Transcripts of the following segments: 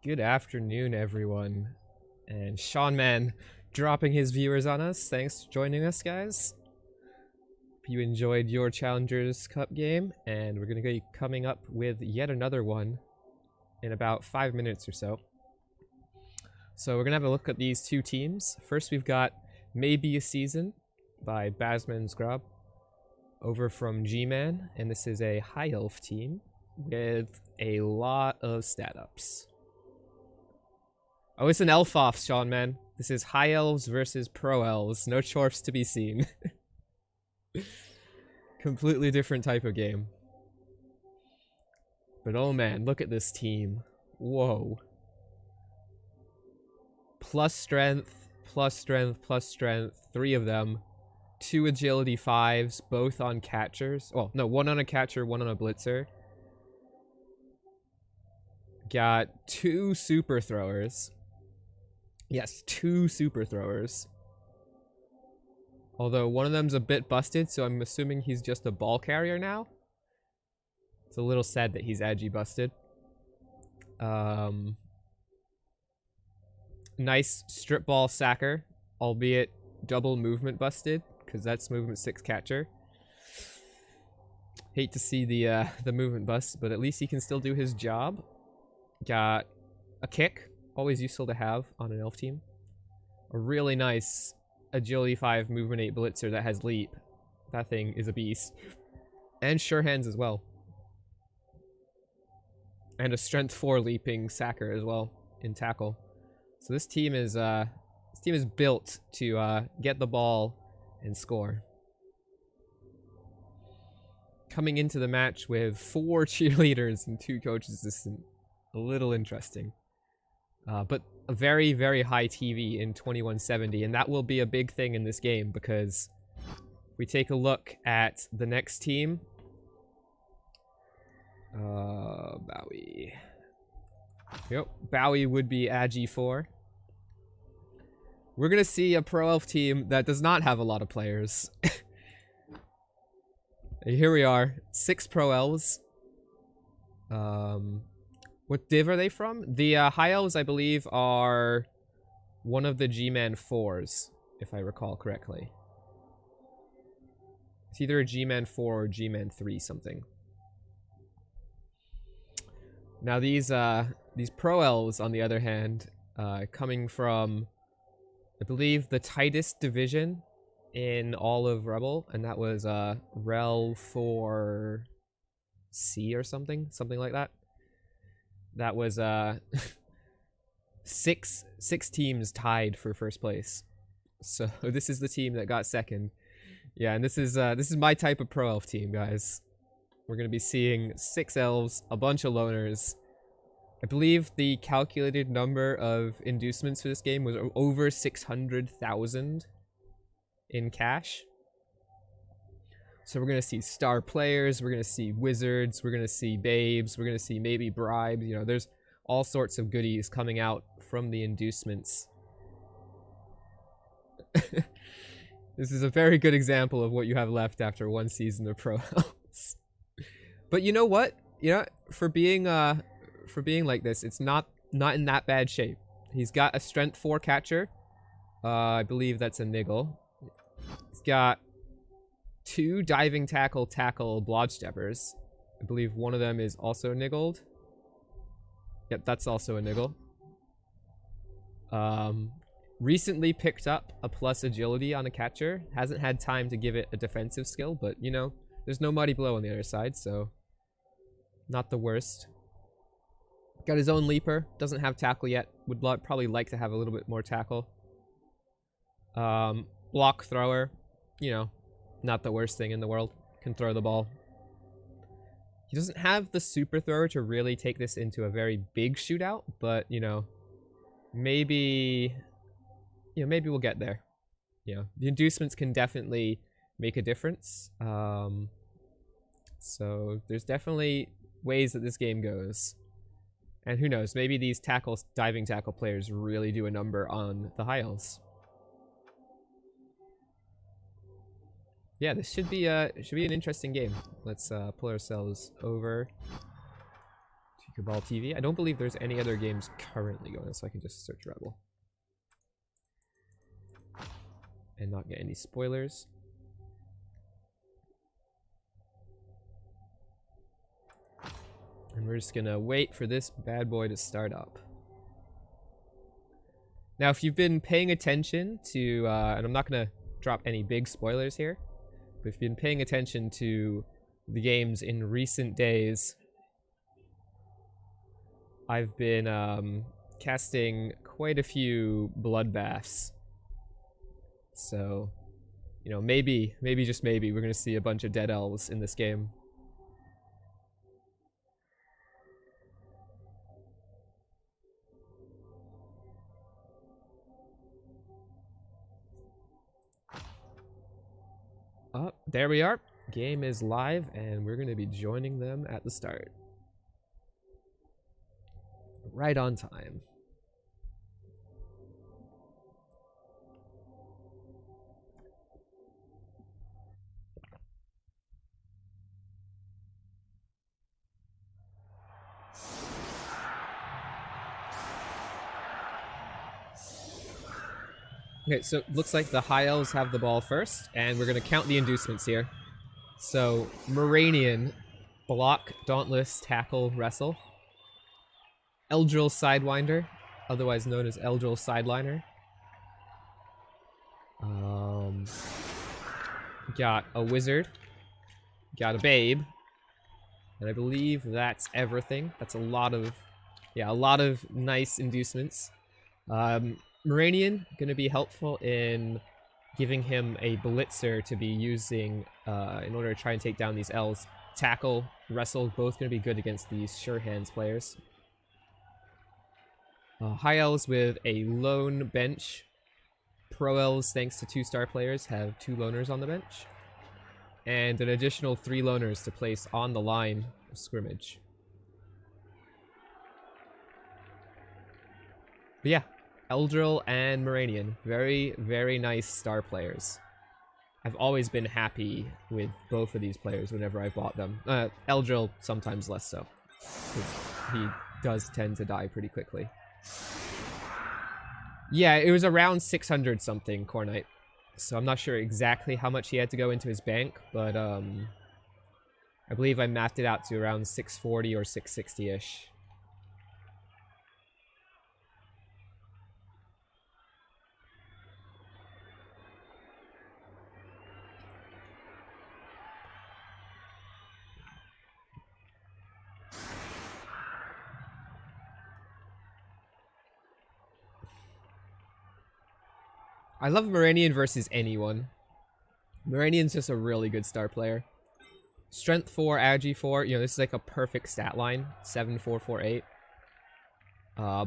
Good afternoon, everyone. And Sean Man dropping his viewers on us. Thanks for joining us, guys. Hope you enjoyed your Challengers Cup game, and we're going to be coming up with yet another one in about 5 minutes or so. So we're going to have a look at these two teams. First, we've got Maybe a Season by Basman's Grub over from G-Man, and this is a High Elf team with a lot of stat ups. Oh, it's an elf off, Sean, man. This is High Elves versus Pro Elves. No chorfs to be seen. Completely different type of game. But oh man, look at this team. Whoa. Plus strength, plus strength, plus strength. 3 of them. 2 agility 5s, both on catchers. Well, no, 1 on a catcher, 1 on a blitzer. Got 2 super throwers. Yes, 2 super throwers. Although one of them's a bit busted, so I'm assuming he's just a ball carrier now. It's a little sad that he's agi busted. Nice strip ball sacker, albeit double movement busted, because that's movement 6 catcher. Hate to see the movement bust, but at least he can still do his job. Got a kick. Always useful to have on an elf team. A really nice agility 5 movement 8 blitzer that has leap. That thing is a beast. And sure hands as well. And a strength 4 leaping sacker as well in tackle. So this team is built to get the ball and score. Coming into the match with 4 cheerleaders and 2 coach assistants. A little interesting. But a very, very high TV in 2170, and that will be a big thing in this game, because if we take a look at the next team, Bowie. Yep, Bowie would be agi 4. We're gonna see a pro elf team that does not have a lot of players. Here we are, 6 pro elves. What div are they from? The High Elves, I believe, are one of the G-Man 4s, if I recall correctly. It's either a G-Man 4 or G-Man 3 something. Now these Pro Elves, on the other hand, coming from, I believe, the tightest division in all of Rebbl, and that was Rel4C or something like that. That was 6 teams tied for first place. So this is the team that got second. Yeah, and this is my type of pro elf team, guys. We're gonna be seeing 6 elves, a bunch of loners. I believe the calculated number of inducements for this game was over 600,000 in cash. So we're going to see star players, we're going to see wizards, we're going to see babes, we're going to see maybe bribes. You know, there's all sorts of goodies coming out from the inducements. This is a very good example of what you have left after 1 season of Pro Elves. But you know what? You know, for being like this, it's not in that bad shape. He's got a strength 4 catcher. I believe that's a niggle. He's got 2 diving tackle blodge steppers. I believe one of them is also niggled. Yep, that's also a niggle. Recently picked up a plus agility on a catcher. Hasn't had time to give it a defensive skill, but you know, there's no muddy blow on the other side, so not the worst. Got his own leaper. Doesn't have tackle yet. Would probably like to have a little bit more tackle. Block thrower. You know, not the worst thing in the world. Can throw the ball. He doesn't have the super thrower to really take this into a very big shootout, but, you know, maybe we'll get there. You know, the inducements can definitely make a difference. So there's definitely ways that this game goes. And who knows, maybe these diving tackle players really do a number on the High Elves. Yeah, this should be an interesting game. Let's pull ourselves over to Ball TV. I don't believe there's any other games currently going, so I can just search Rebbl. And not get any spoilers. And we're just gonna wait for this bad boy to start up. Now, if you've been paying attention to, and I'm not gonna drop any big spoilers here, but if you've been paying attention to the games in recent days, I've been casting quite a few bloodbaths. So, you know, maybe just maybe, we're gonna see a bunch of dead elves in this game. Oh, there we are. Game is live, and we're gonna be joining them at the start. Right on time. Okay, so it looks like the high elves have the ball first, and we're gonna count the inducements here. So, Moranian, block, dauntless, tackle, wrestle. Eldril Sidewinder, otherwise known as Eldril Sideliner. Got a wizard. Got a babe. And I believe that's everything. That's a lot of nice inducements. Moranian, gonna be helpful in giving him a blitzer to be using in order to try and take down these elves. Tackle, wrestle, both gonna be good against these sure hands players. High elves with a lone bench. Pro elves, thanks to 2-star players, have 2 loners on the bench. And an additional 3 loners to place on the line of scrimmage. But yeah, Eldril and Moranian, very, very nice star players. I've always been happy with both of these players whenever I bought them. Eldril, sometimes less so, because he does tend to die pretty quickly. Yeah, it was around 600 something, Core Knight. So I'm not sure exactly how much he had to go into his bank, but I believe I mapped it out to around 640 or 660-ish. I love Moranian versus anyone. Moranian's just a really good star player. Strength 4, Agi 4, you know, this is like a perfect stat line. 7, 4, 4, 8.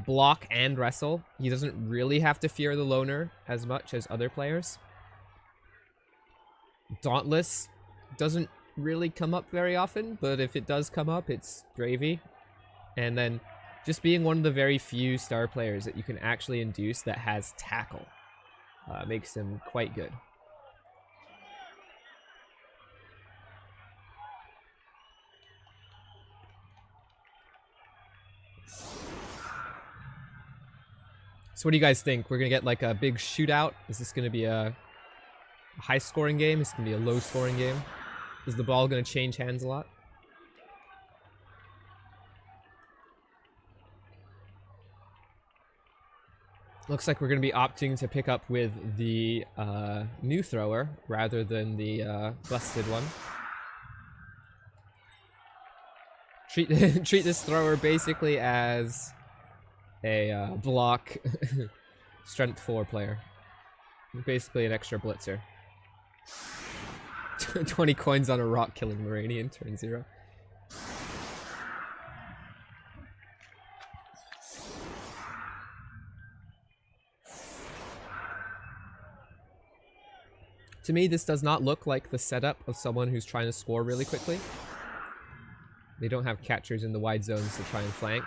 Block and wrestle. He doesn't really have to fear the loner as much as other players. Dauntless doesn't really come up very often, but if it does come up, it's gravy. And then just being one of the very few star players that you can actually induce that has tackle. Makes him quite good. So what do you guys think? We're gonna get like a big shootout? Is this gonna be a high scoring game? Is it gonna be a low scoring game? Is the ball gonna change hands a lot? Looks like we're going to be opting to pick up with the new thrower rather than the busted one. Treat this thrower basically as a block strength 4 player. Basically an extra blitzer. 20 coins on a rock killing Moranian, turn 0. To me, this does not look like the setup of someone who's trying to score really quickly. They don't have catchers in the wide zones to try and flank.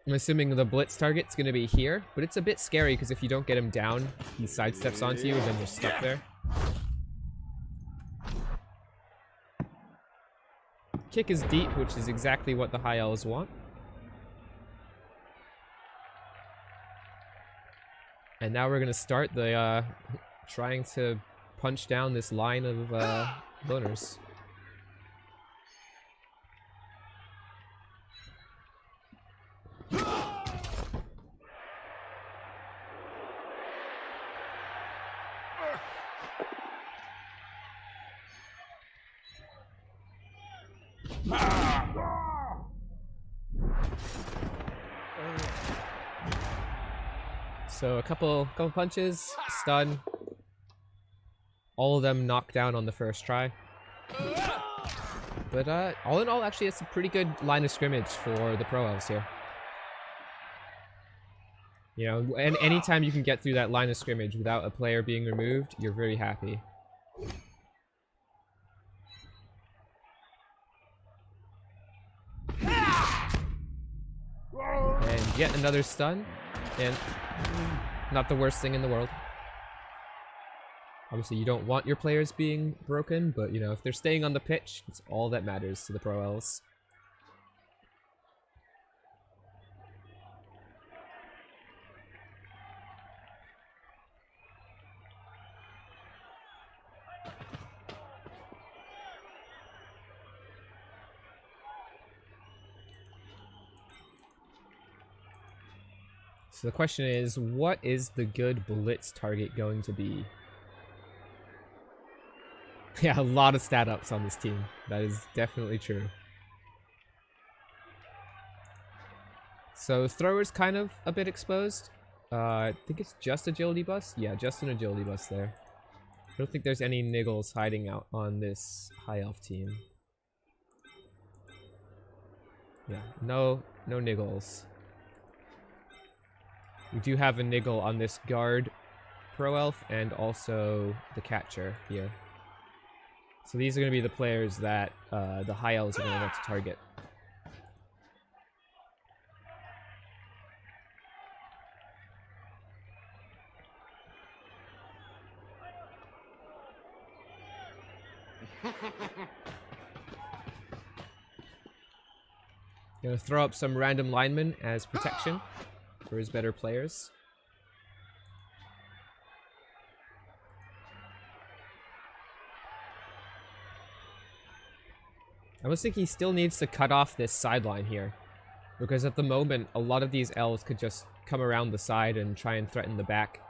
I'm assuming the blitz target's gonna be here, but it's a bit scary because if you don't get him down, he sidesteps onto you and then you're stuck there. Kick is deep, which is exactly what the high elves want. And now we're gonna start the trying to punch down this line of loners. So a couple punches, stun. All of them knocked down on the first try. But all in all, actually, it's a pretty good line of scrimmage for the pro elves here. You know, and anytime you can get through that line of scrimmage without a player being removed, you're very happy. And yet another stun, and not the worst thing in the world. Obviously, you don't want your players being broken, but, you know, if they're staying on the pitch, it's all that matters to the pro elves. So the question is, what is the good blitz target going to be? Yeah, a lot of stat ups on this team. That is definitely true. So thrower's kind of a bit exposed. I think it's just agility bust. Yeah, just an agility bust there. I don't think there's any niggles hiding out on this high elf team. Yeah, no niggles. We do have a niggle on this guard pro elf and also the catcher here. So these are going to be the players that the high elves are going to want to target. Going to throw up some random linemen as protection for his better players. I almost think he still needs to cut off this sideline here, because at the moment a lot of these elves could just come around the side and try and threaten the back.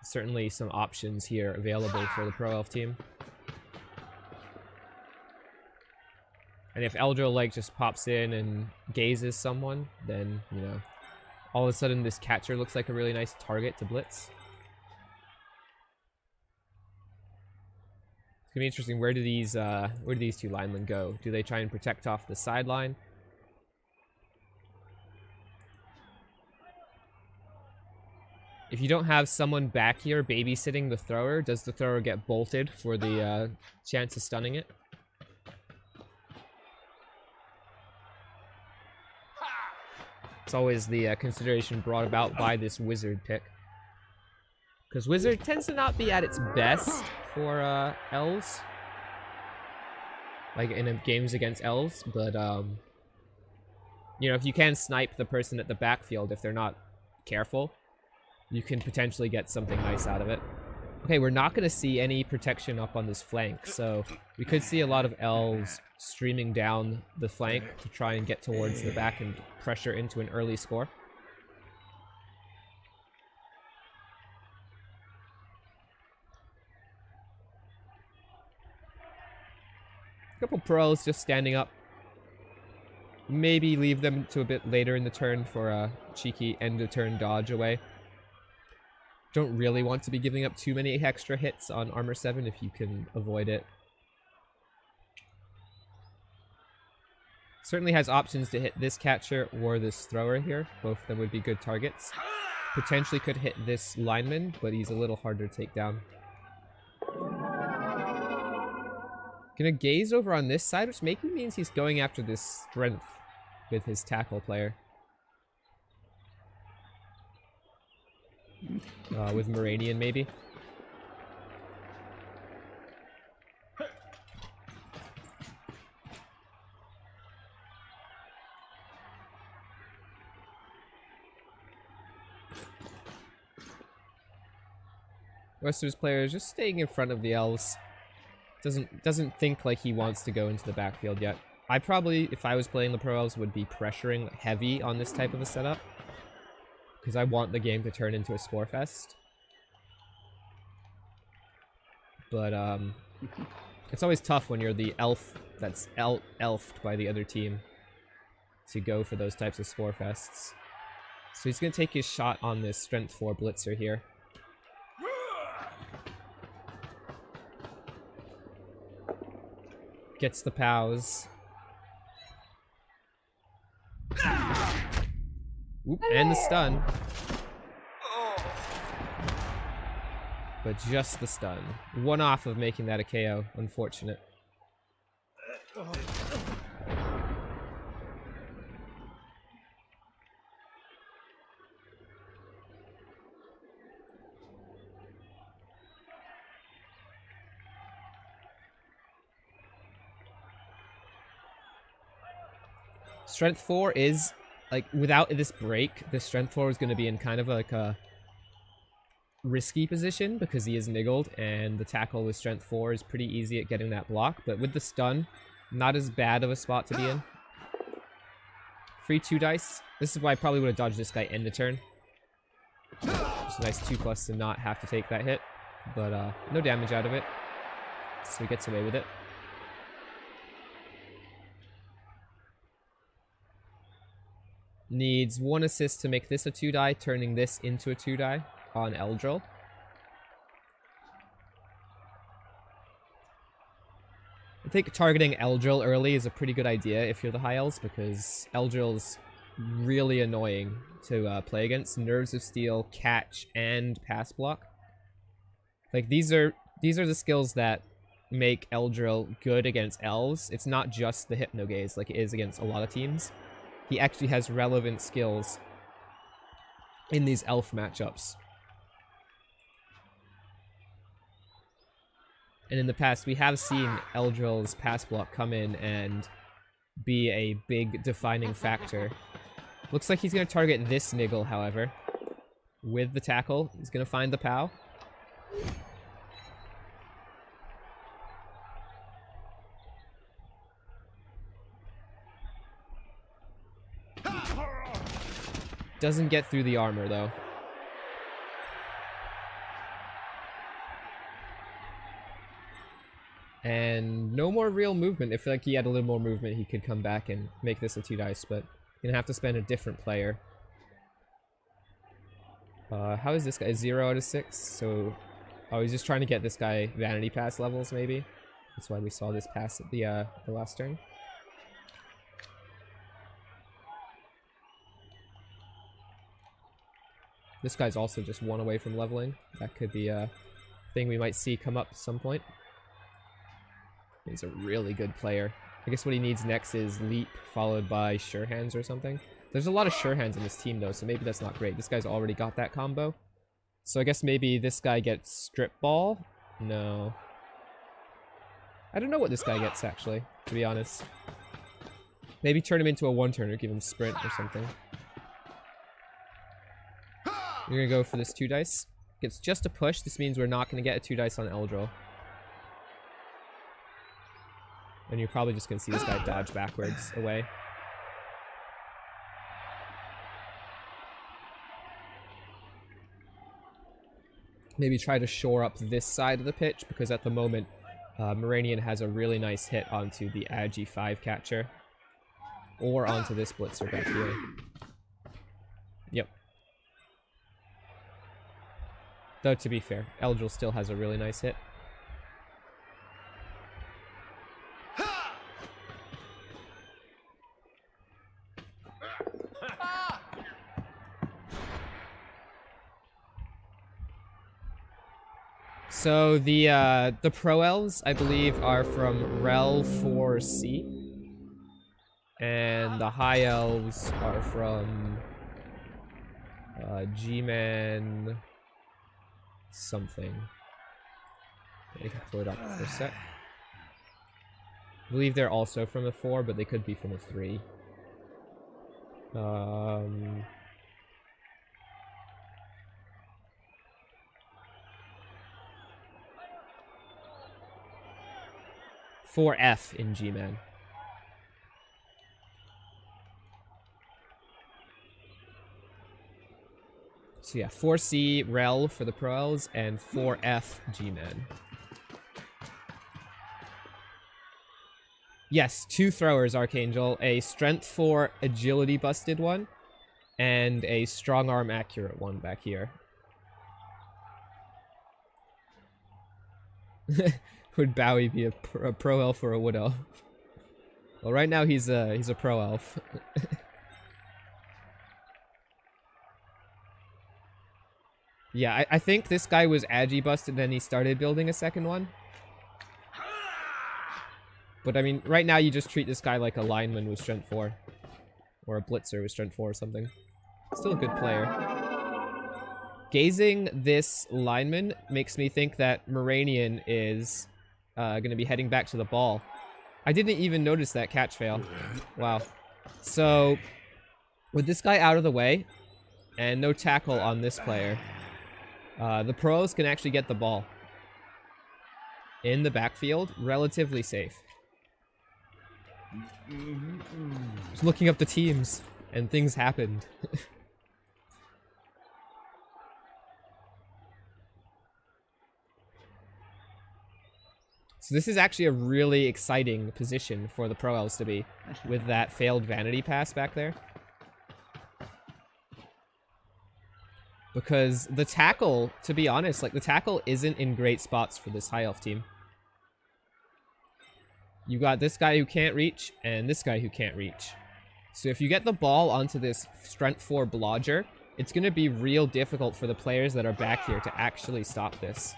Certainly some options here available for the pro elf team. And if Eldril like just pops in and gazes someone, then, you know, all of a sudden this catcher looks like a really nice target to blitz. It's gonna be interesting. Where do these two linemen go? Do they try and protect off the sideline? If you don't have someone back here babysitting the thrower, does the thrower get bolted for the chance of stunning it? It's always the consideration brought about by this wizard pick. Because wizard tends to not be at its best for elves. Like in games against elves, but you know, if you can snipe the person at the backfield if they're not careful, you can potentially get something nice out of it. Okay, we're not going to see any protection up on this flank, so we could see a lot of elves streaming down the flank to try and get towards the back and pressure into an early score. A couple pros just standing up. Maybe leave them to a bit later in the turn for a cheeky end-of-turn dodge away. Don't really want to be giving up too many extra hits on Armor 7 if you can avoid it. Certainly has options to hit this catcher or this thrower here. Both of them would be good targets. Potentially could hit this lineman, but he's a little harder to take down. Gonna gaze over on this side, which maybe means he's going after this strength with his tackle player. With Moranian, maybe. The rest of his players just staying in front of the elves. Doesn't think like he wants to go into the backfield yet. I probably, if I was playing the Pro Elves, would be pressuring heavy on this type of a setup. Because I want the game to turn into a score fest. But, it's always tough when you're the elf that's elfed by the other team to go for those types of score fests. So he's going to take his shot on this Strength 4 Blitzer here. Gets the POWs. Oop, and the stun. But just the stun. One off of making that a KO. Unfortunate. Strength 4 is, like, without this break, the Strength 4 is going to be in kind of like a risky position because he is niggled, and the tackle with Strength 4 is pretty easy at getting that block, but with the stun, not as bad of a spot to be in. Free 2 dice. This is why I probably would have dodged this guy end of turn. Just a nice 2+ to not have to take that hit, but no damage out of it, so he gets away with it. Needs 1 assist to make this a 2-die, turning this into a 2-die on Eldril. I think targeting Eldril early is a pretty good idea if you're the High Elves, because Eldril's really annoying to play against. Nerves of Steel, Catch, and Pass Block. Like, these are the skills that make Eldril good against Elves. It's not just the Hypno Gaze like it is against a lot of teams. He actually has relevant skills in these elf matchups. And in the past, we have seen Eldril's pass block come in and be a big defining factor. Looks like he's going to target this niggle, however. With the tackle, he's going to find the POW. Doesn't get through the armor, though. And no more real movement. I feel like he had a little more movement, he could come back and make this a 2-dice, but gonna have to spend a different player. How is this guy? 0 out of 6? So, oh, he's just trying to get this guy vanity pass levels, maybe? That's why we saw this pass at the last turn. This guy's also just 1 away from leveling. That could be a thing we might see come up at some point. He's a really good player. I guess what he needs next is Leap, followed by Sure Hands or something. There's a lot of Sure Hands in this team, though, so maybe that's not great. This guy's already got that combo. So I guess maybe this guy gets Strip Ball? No. I don't know what this guy gets, actually, to be honest. Maybe turn him into a 1-turner, give him Sprint or something. You're gonna go for this 2-dice. Gets just a push. This means we're not gonna get a 2-dice on Eldril. And you're probably just gonna see this guy dodge backwards away. Maybe try to shore up this side of the pitch, because at the moment, Moranian has a really nice hit onto the Agi 5 catcher. Or onto this Blitzer back here. Yep. Though, to be fair, Eldril still has a really nice hit. So the pro elves, I believe, are from Rebbl4C, and the high elves are from G-Man something. I can pull it up for a sec. I believe they're also from a 4, but they could be from a 3. 4F in G-Man. So yeah, 4C Rel for the Pro Elves and 4F G-Man. Yes, 2 throwers, Archangel. A Strength 4 Agility busted one, and a Strong Arm accurate one back here. Would Bowie be a pro elf or a wood elf? Well, right now he's a pro elf. Yeah, I think this guy was agi busted, then he started building a second one. But I mean, right now you just treat this guy like a lineman with strength 4. Or a blitzer with strength 4 or something. Still a good player. Gazing this lineman makes me think that Moranian is going to be heading back to the ball. I didn't even notice that catch fail. Wow. So, with this guy out of the way, and no tackle on this player, the pros can actually get the ball in the backfield relatively safe. Just looking up the teams, and things happened. So this is actually a really exciting position for the Pro Elves to be, with that failed vanity pass back there. Because the tackle, to be honest, like the tackle isn't in great spots for this high elf team. You got this guy who can't reach, and this guy who can't reach. So if you get the ball onto this strength 4 blodger, it's going to be real difficult for the players that are back here to actually stop this.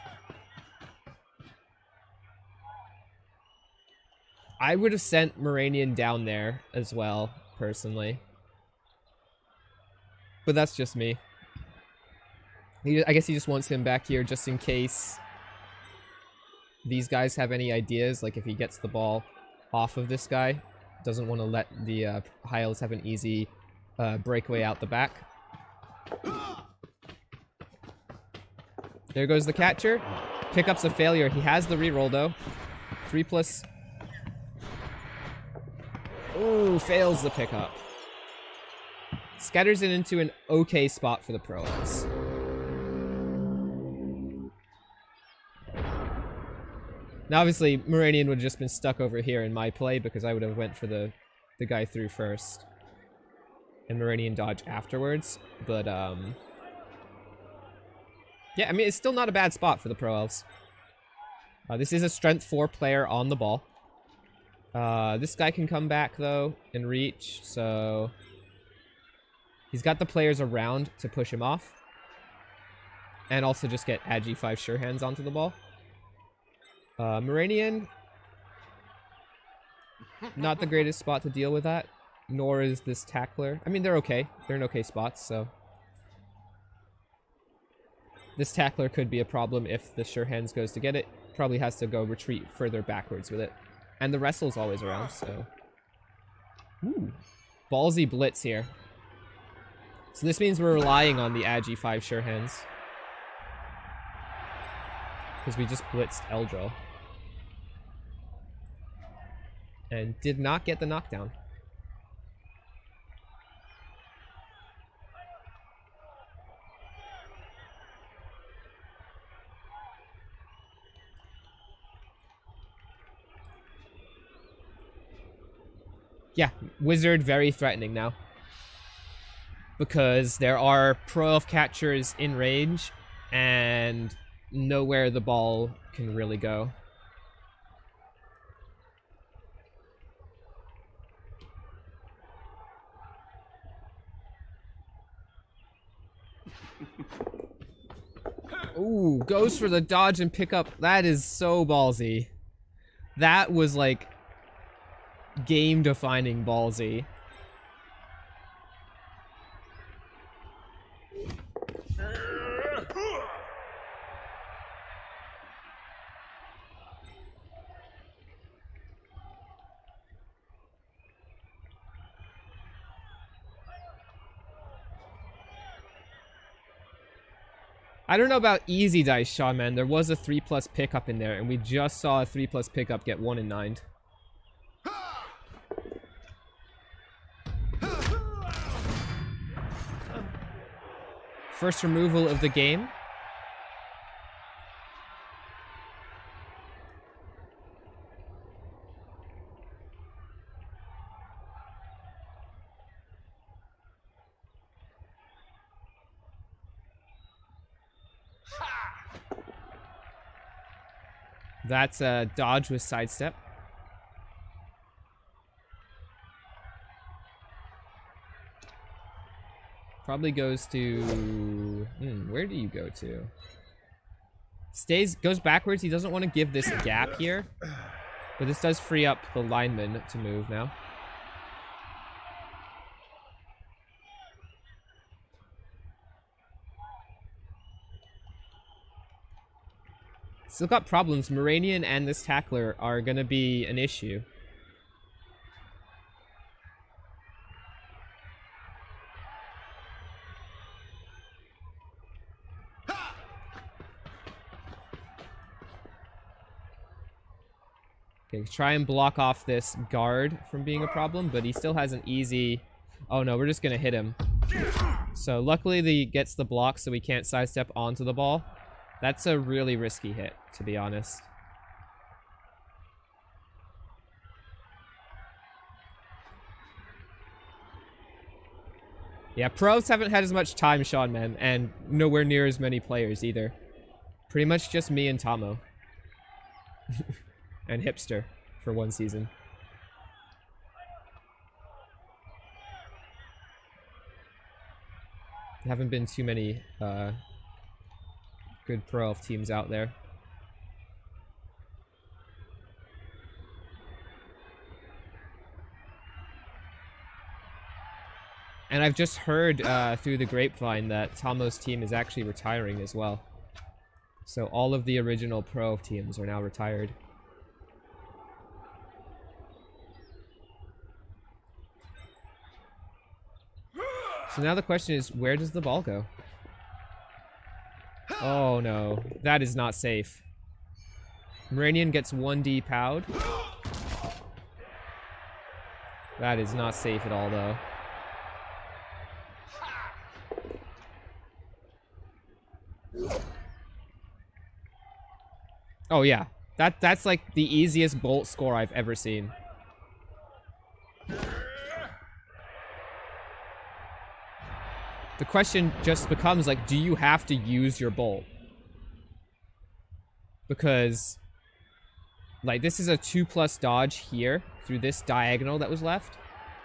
I would have sent Moranian down there as well, personally. But that's just me. I guess he just wants him back here just in case these guys have any ideas, like if he gets the ball off of this guy, doesn't want to let the high elves have an easy breakaway out the back. There goes the catcher. Pickup's a failure. He has the reroll though. 3+. Ooh, fails the pickup. Scatters it into an okay spot for the Pro Elves. Now, obviously, Moranian would have just been stuck over here in my play because I would have went for the guy through first. And Moranian dodge afterwards. But, yeah, I mean, it's still not a bad spot for the Pro Elves. This is a Strength 4 player on the ball. This guy can come back, though, and reach, so... He's got the players around to push him off. And also just get agi 5 sure hands onto the ball. Moranian, not the greatest spot to deal with that, nor is this tackler. I mean, they're okay. They're in okay spots, so. This tackler could be a problem if the sure hands goes to get it. Probably has to go retreat further backwards with it. And the wrestle's always around, so. Ooh. Ballsy blitz here. So this means we're relying on the agi 5 sure hands. Because we just blitzed Eldril. And did not get the knockdown. Yeah, Wizard very threatening now. Because there are Pro Elf catchers in range, and nowhere the ball can really go. Ooh, goes for the dodge and pick up. That is so ballsy. That was like game-defining ballsy. I don't know about easy dice, Sean, man. There was a 3+ pickup in there, and we just saw a 3+ pickup get 1 and 9. First removal of the game. That's a dodge with sidestep. Probably goes to... where do you go to? Goes backwards. He doesn't want to give this gap here. But this does free up the lineman to move now. Still got problems. Moranian and this tackler are going to be an issue. Okay, try and block off this guard from being a problem, but he still has an easy... Oh no, we're just going to hit him. So luckily he gets the block so we can't sidestep onto the ball. That's a really risky hit, to be honest. Yeah, pros haven't had as much time, Sean, man, and nowhere near as many players either. Pretty much just me and Tomo. And Hipster for one season. There haven't been too many good Pro Elf teams out there. And I've just heard through the grapevine that Tomo's team is actually retiring as well. So all of the original Pro Elf teams are now retired. So now the question is, where does the ball go? Oh no, that is not safe. Moranian gets 1D POW'd. That is not safe at all, though. Oh yeah, that's like the easiest bolt score I've ever seen. The question just becomes, like, do you have to use your bolt? Because, like, this is a 2+ dodge here through this diagonal that was left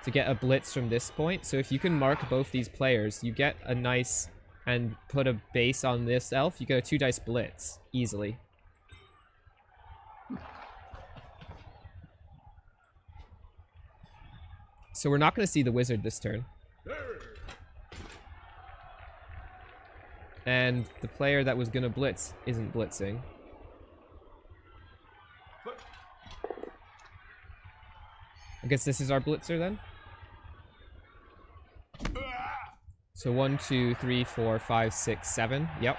to get a blitz from this point. So if you can mark both these players, you get a nice, and put a base on this elf, you get a 2-dice blitz easily. So we're not going to see the wizard this turn. And the player that was gonna blitz isn't blitzing. I guess this is our blitzer then? So 1, 2, 3, 4, 5, 6, 7. Yep.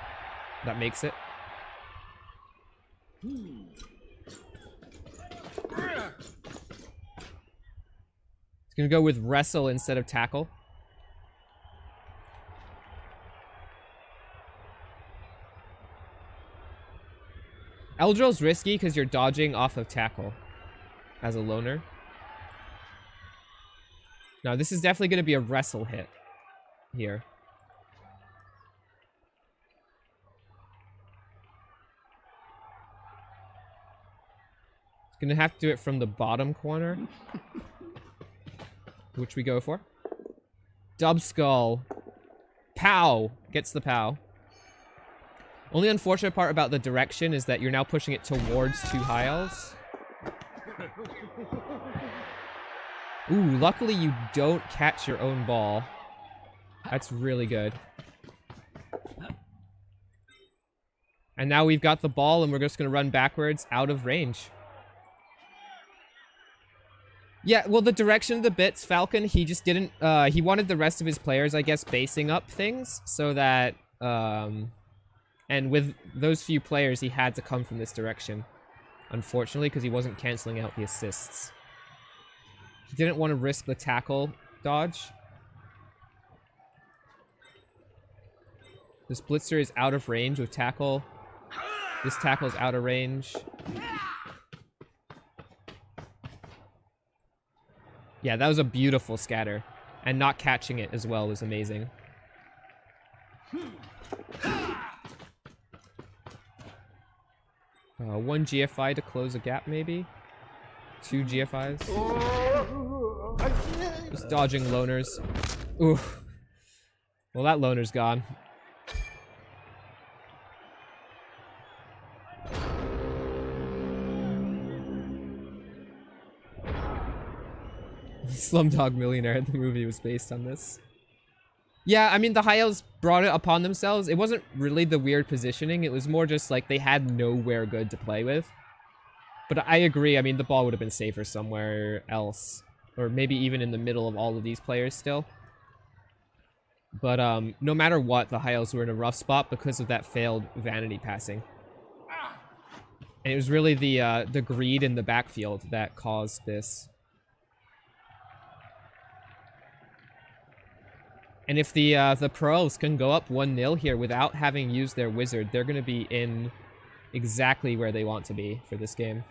That makes it. It's gonna go with wrestle instead of tackle. Eldril's risky because you're dodging off of tackle as a loner. No, this is definitely going to be a wrestle hit here. It's going to have to do it from the bottom corner, which we go for. Dub Skull. Pow! Gets the pow. Only unfortunate part about the direction is that you're now pushing it towards two high elves. Ooh, luckily you don't catch your own ball. That's really good. And now we've got the ball and we're just going to run backwards out of range. Yeah, well, the direction of the bits, Falcon, he just didn't, he wanted the rest of his players, I guess, basing up things so that, and with those few players, he had to come from this direction, unfortunately, because he wasn't canceling out the assists. He didn't want to risk the tackle dodge. This blitzer is out of range with tackle. This tackle is out of range. Yeah, that was a beautiful scatter. And not catching it as well was amazing. One GFI to close a gap, maybe? 2 GFIs. Just dodging loners. Ooh. Well, that loner's gone. Slumdog Millionaire, the movie was based on this. Yeah, I mean, the high elves brought it upon themselves. It wasn't really the weird positioning. It was more just like they had nowhere good to play with. But I agree. I mean, the ball would have been safer somewhere else. Or maybe even in the middle of all of these players still. But no matter what, the high elves were in a rough spot because of that failed vanity passing. And it was really the greed in the backfield that caused this. And if the Pro Elves can go up 1-0 here without having used their wizard, they're going to be in exactly where they want to be for this game.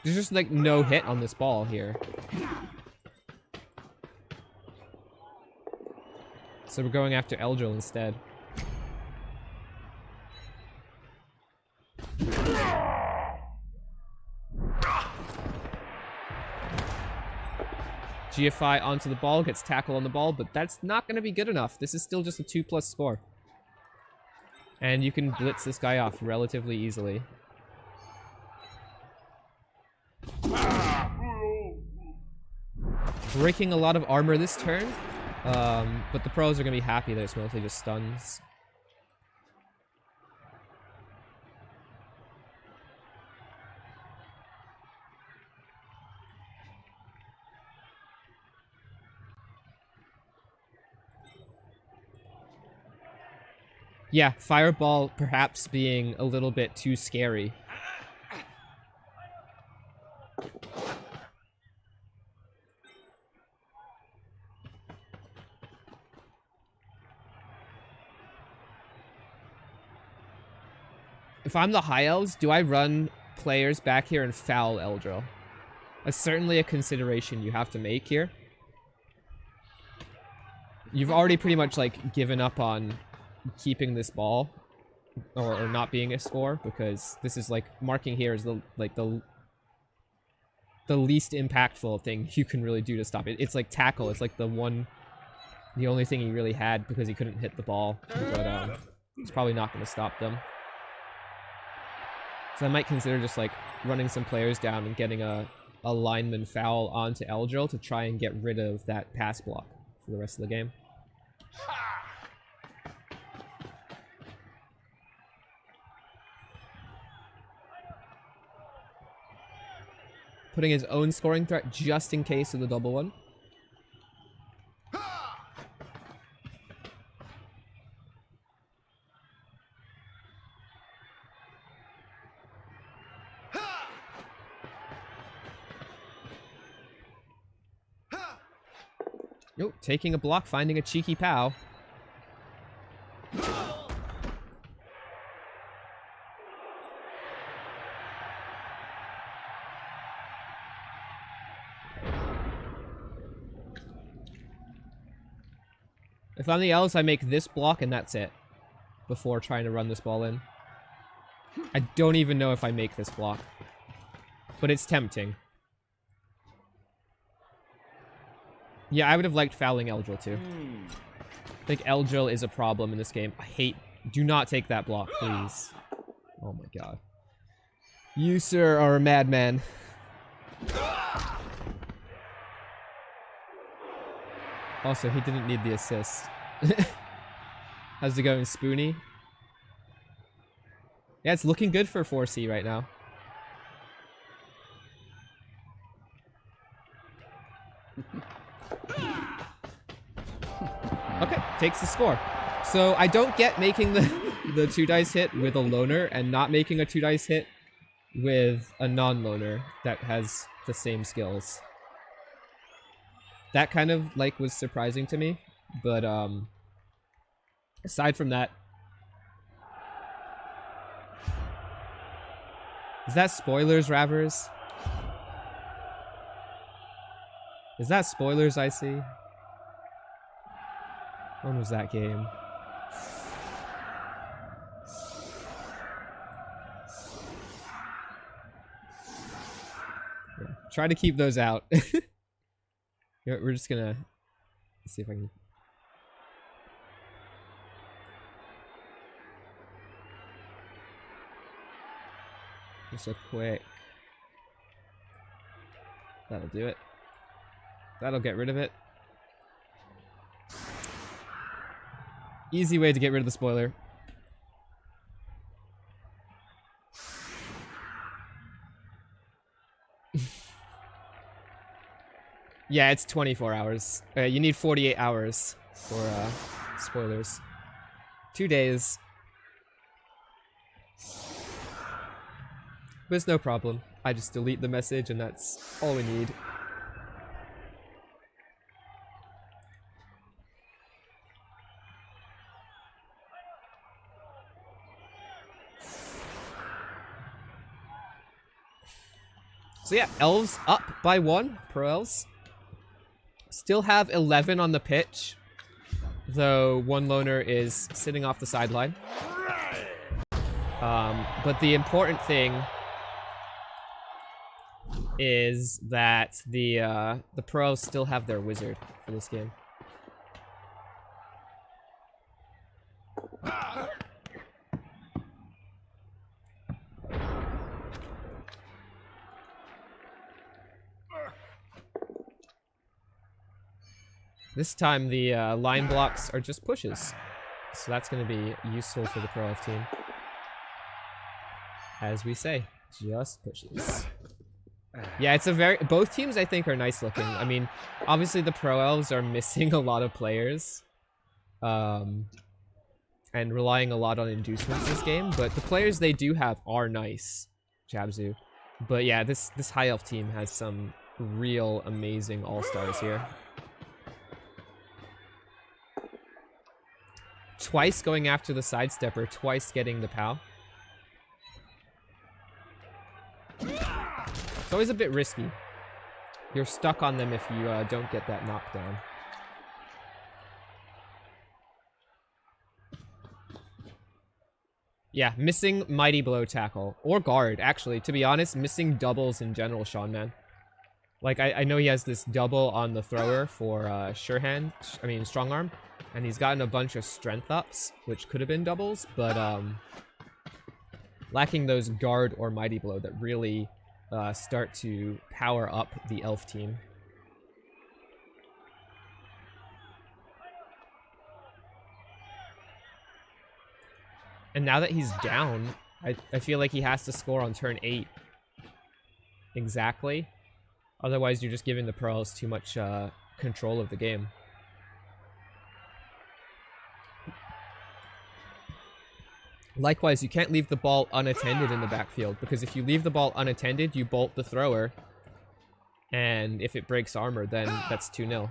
There's just like no hit on this ball here. So we're going after Eldril instead. GFI onto the ball, gets tackle on the ball, but that's not going to be good enough. This is still just a 2+ score. And you can blitz this guy off relatively easily. Breaking a lot of armor this turn, but the pros are going to be happy that it's mostly just stuns. Yeah, Fireball perhaps being a little bit too scary. If I'm the High Elves, do I run players back here and foul Eldril? That's certainly a consideration you have to make here. You've already pretty much, like, given up on keeping this ball or not being a score, because this is like marking here is the least impactful thing you can really do to stop it. It's like tackle. It's like the only thing he really had because he couldn't hit the ball, but it's probably not going to stop them. So I might consider just like running some players down and getting a lineman foul onto Eldril to try and get rid of that pass block for the rest of the game. Putting his own scoring threat just in case of the double one. Nope, taking a block, finding a cheeky pow. If I'm the Elves, I make this block and that's it. Before trying to run this ball in. I don't even know if I make this block. But it's tempting. Yeah, I would have liked fouling Eldril too. I think Eldril is a problem in this game. I hate... Do not take that block, please. Oh my god. You, sir, are a madman. Also, he didn't need the assist. How's it going, Spoonie? Yeah, it's looking good for 4C right now. Okay, takes the score. So I don't get making the 2 dice hit with a loner and not making a 2 dice hit with a non-loner that has the same skills. That kind of like was surprising to me, but aside from that, is that spoilers, Ravers? Is that spoilers I see? When was that game? Yeah, try to keep those out. We're just gonna see if I can... Just a quick... That'll do it. That'll get rid of it. Easy way to get rid of the spoiler. Yeah, it's 24 hours. You need 48 hours for spoilers. 2 days. But it's no problem. I just delete the message and that's all we need. So yeah, Elves up by 1, Pro Elves. Still have 11 on the pitch, though one loner is sitting off the sideline. But the important thing is that the Pro Elves still have their wizard for this game. This time the line blocks are just pushes. So that's going to be useful for the Pro Elf team. As we say, just pushes. Yeah, it's a very... Both teams, I think, are nice looking. I mean, obviously the Pro Elves are missing a lot of players. And relying a lot on inducements this game. But the players they do have are nice. Jabzu. But yeah, this High Elf team has some real amazing all-stars here. Twice going after the sidestepper, twice getting the POW. It's always a bit risky. You're stuck on them if you don't get that knockdown. Yeah, missing Mighty Blow tackle. Or guard, actually. To be honest, missing doubles in general, Sean, man. Like, I know he has this double on the thrower for strong arm. And he's gotten a bunch of strength ups, which could have been doubles, but lacking those guard or mighty blow that really start to power up the elf team. And now that he's down, I feel like he has to score on turn 8. Exactly. Otherwise, you're just giving the Pro Elves too much control of the game. Likewise, you can't leave the ball unattended in the backfield, because if you leave the ball unattended, you bolt the thrower, and if it breaks armor, then that's 2-0.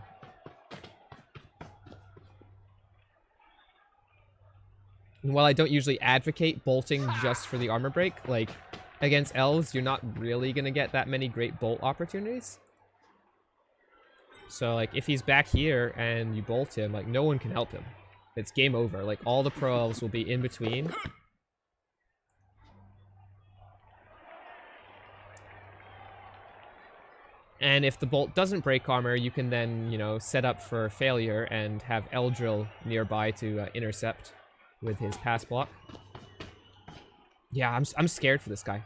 And while I don't usually advocate bolting just for the armor break, like, against elves, you're not really gonna get that many great bolt opportunities. So, like, if he's back here and you bolt him, like, no one can help him. It's game over. Like, all the Pro Elves will be in between. And if the bolt doesn't break armor, you can then, you know, set up for failure and have Eldril nearby to intercept with his pass block. Yeah, I'm scared for this guy.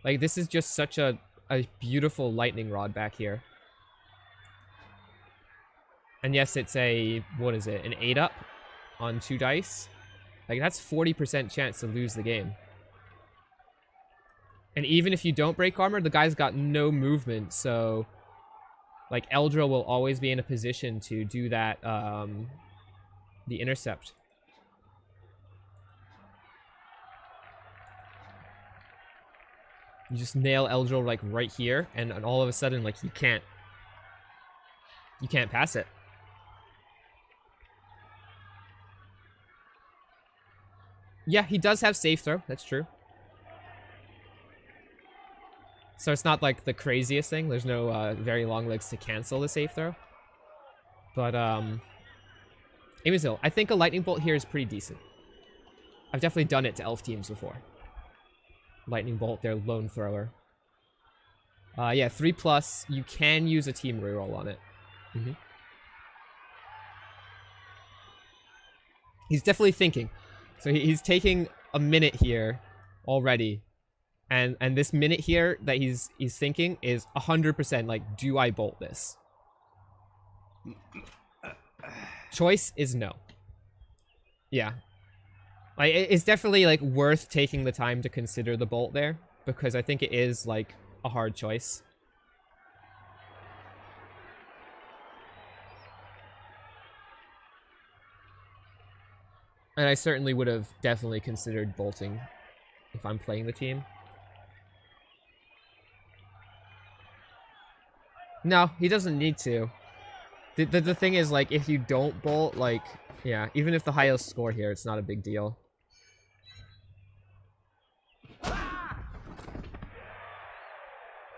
Like, this is just such a beautiful lightning rod back here. And yes, it's a, what is it, an 8-up on 2 dice? Like, that's 40% chance to lose the game. And even if you don't break armor, the guy's got no movement, so... Like, Eldril will always be in a position to do that, the intercept. You just nail Eldril, like, right here, and all of a sudden, like, you can't pass it. Yeah, he does have safe throw, that's true. So it's not like the craziest thing. There's no very long legs to cancel the safe throw. But it was ill. I think a lightning bolt here is pretty decent. I've definitely done it to elf teams before. Lightning bolt, their lone thrower. Yeah, 3+. You can use a team reroll on it. He's definitely thinking. So he's taking a minute here already. And this minute here that he's thinking is 100% like, do I bolt this? Choice is no. Yeah. Like, it's definitely like worth taking the time to consider the bolt there, because I think it is like a hard choice. And I certainly would have definitely considered bolting if I'm playing the team. No, he doesn't need to. The thing is, like, if you don't bolt, like, yeah, even if the highest score here, it's not a big deal.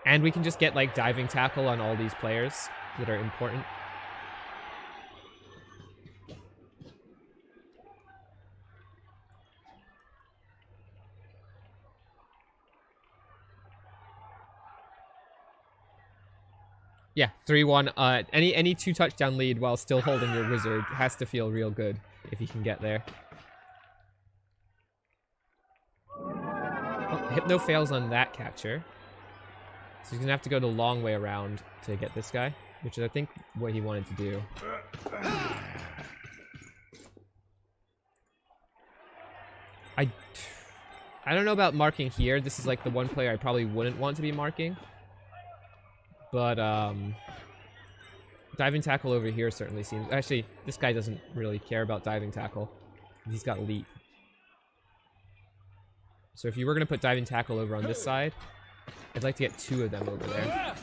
And we can just get, like, diving tackle on all these players that are important. Yeah, 3-1. Any 2 touchdown lead while still holding your wizard has to feel real good if you can get there. Oh, Hypno fails on that catcher. So he's gonna have to go the long way around to get this guy, which is, I think, what he wanted to do. I don't know about marking here. This is like the one player I probably wouldn't want to be marking. But, diving tackle over here certainly seems... Actually, this guy doesn't really care about diving tackle. He's got leap. So if you were going to put diving tackle over on this side, I'd like to get 2 of them over there.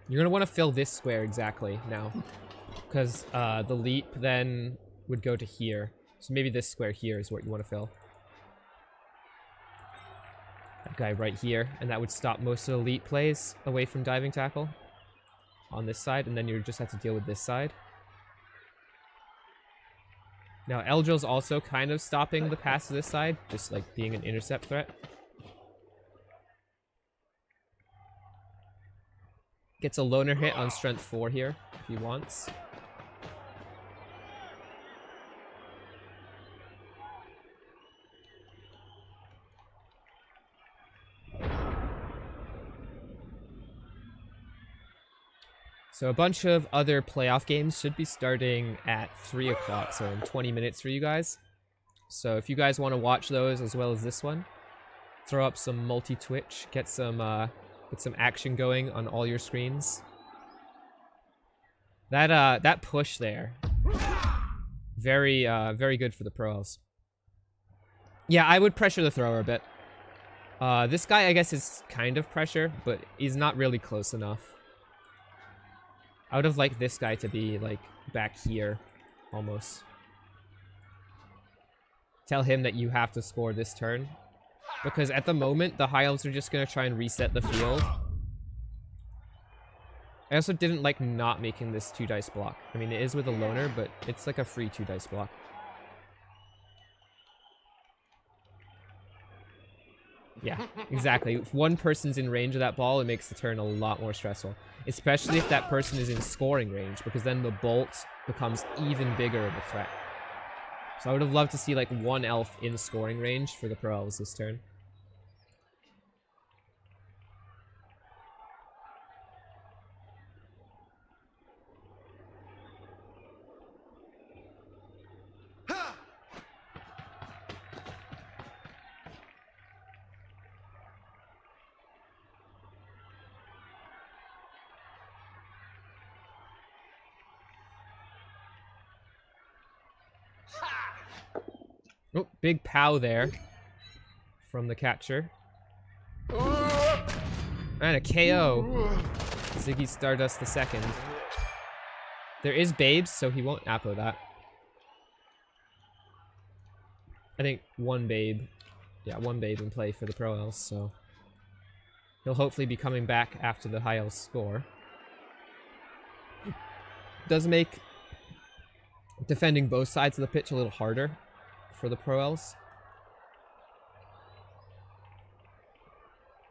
You're going to want to fill this square exactly now. Because the leap then would go to here. So maybe this square here is what you want to fill. That guy right here. And that would stop most of the leap plays away from diving tackle. On this side. And then you just have to deal with this side. Now Eldril's also kind of stopping the pass to this side. Just like being an intercept threat. Gets a loner hit on strength 4 here if he wants. So a bunch of other playoff games should be starting at 3 o'clock, so in 20 minutes for you guys. So if you guys want to watch those as well as this one, throw up some multi-twitch, get some action going on all your screens. That push there, very good for the pros. Yeah, I would pressure the thrower a bit. This guy, I guess, is kind of pressure, but he's not really close enough. I would have liked this guy to be, like, back here, almost. Tell him that you have to score this turn. Because at the moment, the high elves are just going to try and reset the field. I also didn't like not making this 2 dice block. I mean, it is with a loner, but it's like a free 2 dice block. Yeah, exactly. If one person's in range of that ball, it makes the turn a lot more stressful. Especially if that person is in scoring range, because then the bolt becomes even bigger of a threat. So I would have loved to see like one elf in scoring range for the pro elves this turn. Oh, big pow there from the catcher. And a KO. Ziggy Stardust the second. There is Babes, so he won't Appo that. I think one Babe. Yeah, one Babe in play for the Pro Elves, so he'll hopefully be coming back after the High Elves score. Does make defending both sides of the pitch a little harder for the Pro Elves.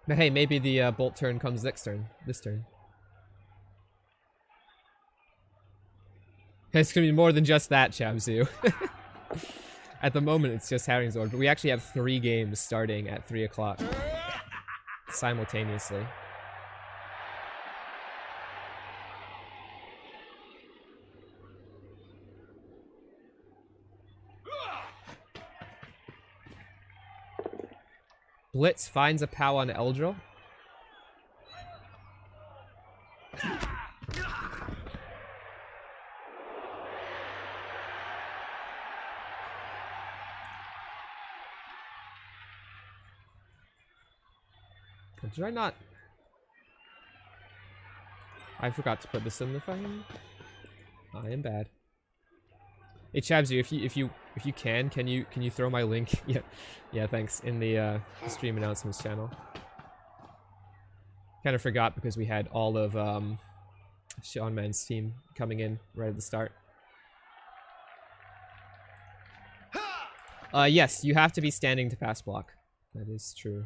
But hey, maybe the Bolt turn comes next turn. This turn. It's gonna be more than just that, Shamsu. At the moment, it's just Harring's Orb, but we actually have 3 games starting at 3 o'clock. Simultaneously. Blitz finds a POW on Eldril. Did I not? I forgot to put this in the phone. I am bad. Hey Chabsy, if you can you throw my link? yeah, thanks, in the stream announcements channel. Kind of forgot because we had all of Sean Man's team coming in right at the start. Yes, you have to be standing to pass block. That is true.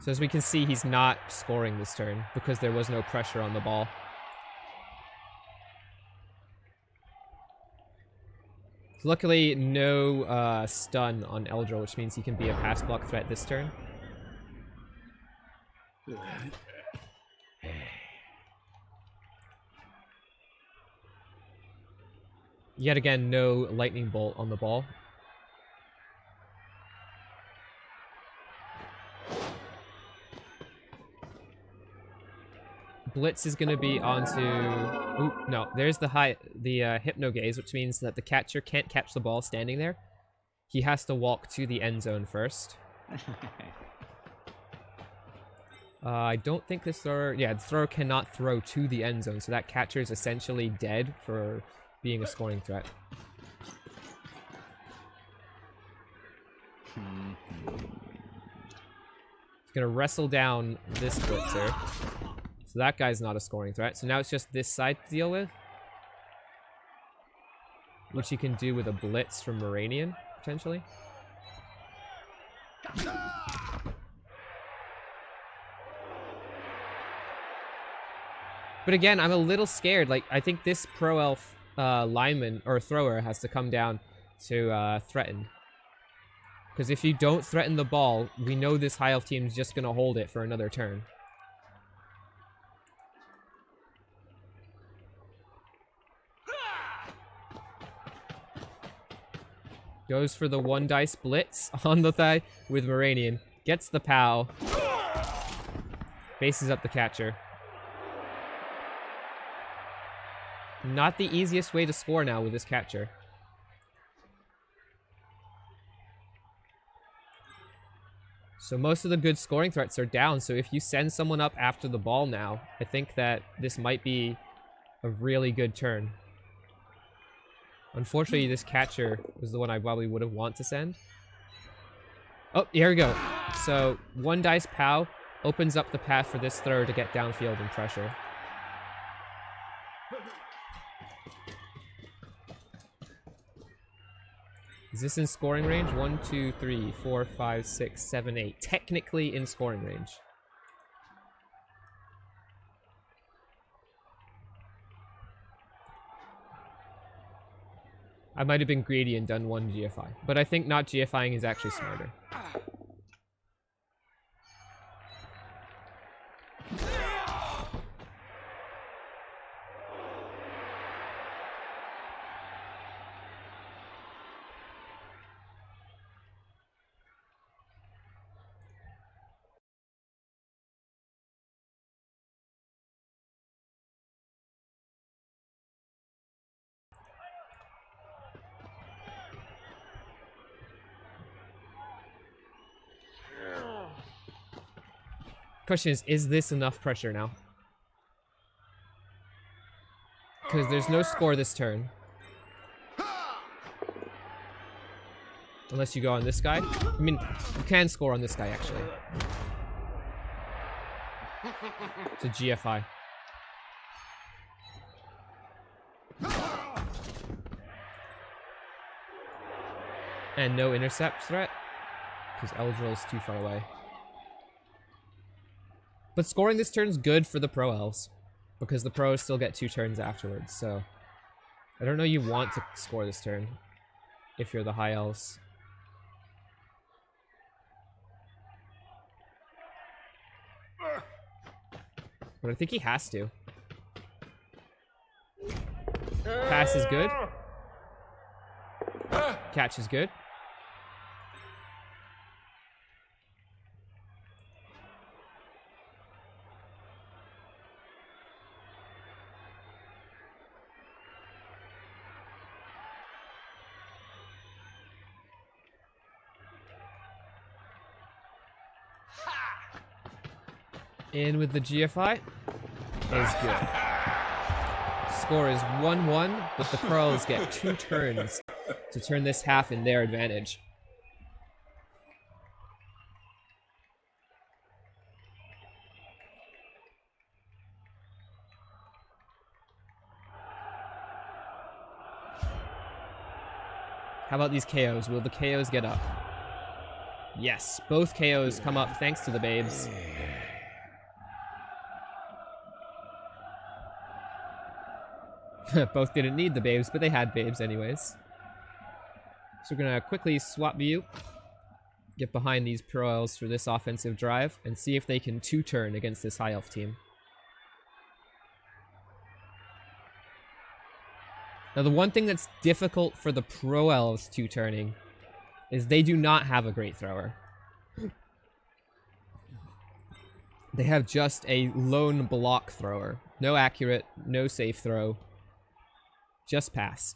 So as we can see, he's not scoring this turn because there was no pressure on the ball. So luckily, no stun on Eldril, which means he can be a pass block threat this turn. Yet again, no lightning bolt on the ball. Blitz is going to be onto... Ooh, no, there's the Hypno Gaze, which means that the catcher can't catch the ball standing there. He has to walk to the end zone first. I don't think this thrower... Yeah, the thrower cannot throw to the end zone, so that catcher is essentially dead for being a scoring threat. He's going to wrestle down this blitzer. So that guy's not a scoring threat. So now it's just this side to deal with. Which he can do with a blitz from Moranian, potentially. But again, I'm a little scared. Like, I think this Pro Elf lineman, or thrower, has to come down to threaten. Because if you don't threaten the ball, we know this High Elf team is just going to hold it for another turn. Goes for the 1 dice blitz on the thigh with Moranian. Gets the POW. Bases up the catcher. Not the easiest way to score now with this catcher. So most of the good scoring threats are down, so if you send someone up after the ball now, I think that this might be a really good turn. Unfortunately, this catcher was the one I probably would have want to send. Oh, here we go. So, 1 dice POW opens up the path for this thrower to get downfield and pressure. Is this in scoring range? 1, 2, 3, 4, 5, 6, 7, 8. Technically in scoring range. I might have been greedy and done 1 GFI, but I think not GFIing is actually smarter. Question is this enough pressure now? Because there's no score this turn. Unless you go on this guy. I mean, you can score on this guy, actually. It's a GFI. And no intercept threat. Because Eldril's too far away. But scoring this turn's good for the Pro Elves. Because the pros still get 2 turns afterwards, so... I don't know you want to score this turn. If you're the High Elves. But I think he has to. Pass is good. Catch is good. In with the GFI is good. Score is 1-1, but the pros get 2 turns to turn this half in their advantage. How about these KOs? Will the KOs get up? Yes, both KOs come up thanks to the babes. Both didn't need the babes, but they had babes anyways. So we're gonna quickly swap view, get behind these Pro Elves for this offensive drive, and see if they can 2-turn against this High Elf team. Now the one thing that's difficult for the Pro Elves 2-turning is they do not have a great thrower. They have just a lone block thrower. No accurate, no safe throw. Just pass.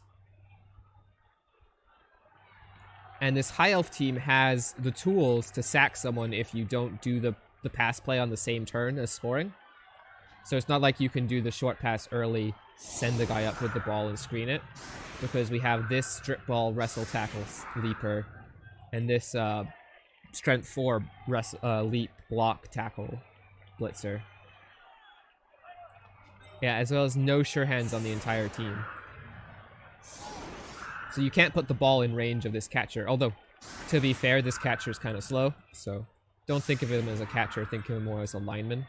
And this High Elf team has the tools to sack someone if you don't do the pass play on the same turn as scoring. So it's not like you can do the short pass early, send the guy up with the ball and screen it. Because we have this strip ball wrestle tackle leaper and this strength 4 leap block tackle blitzer. Yeah, as well as no sure hands on the entire team. So you can't put the ball in range of this catcher. Although, to be fair, this catcher is kind of slow. So don't think of him as a catcher. Think of him more as a lineman.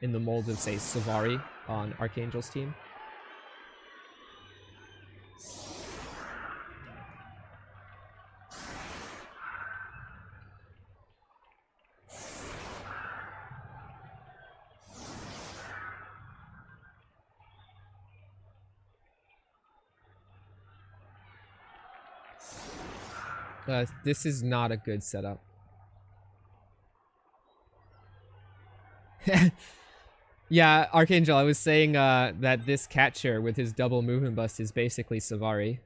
In the mold of, say, Savari on Archangel's team. This is not a good setup. Yeah, Archangel, I was saying that this catcher with his double movement bust is basically Savari.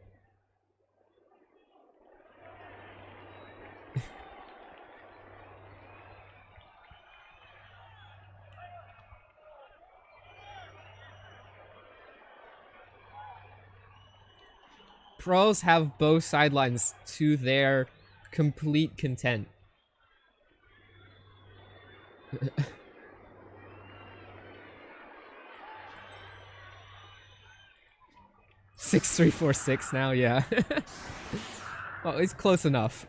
Pros have both sidelines to their complete content. 6-3-4-6 now, yeah. Well, it's close enough.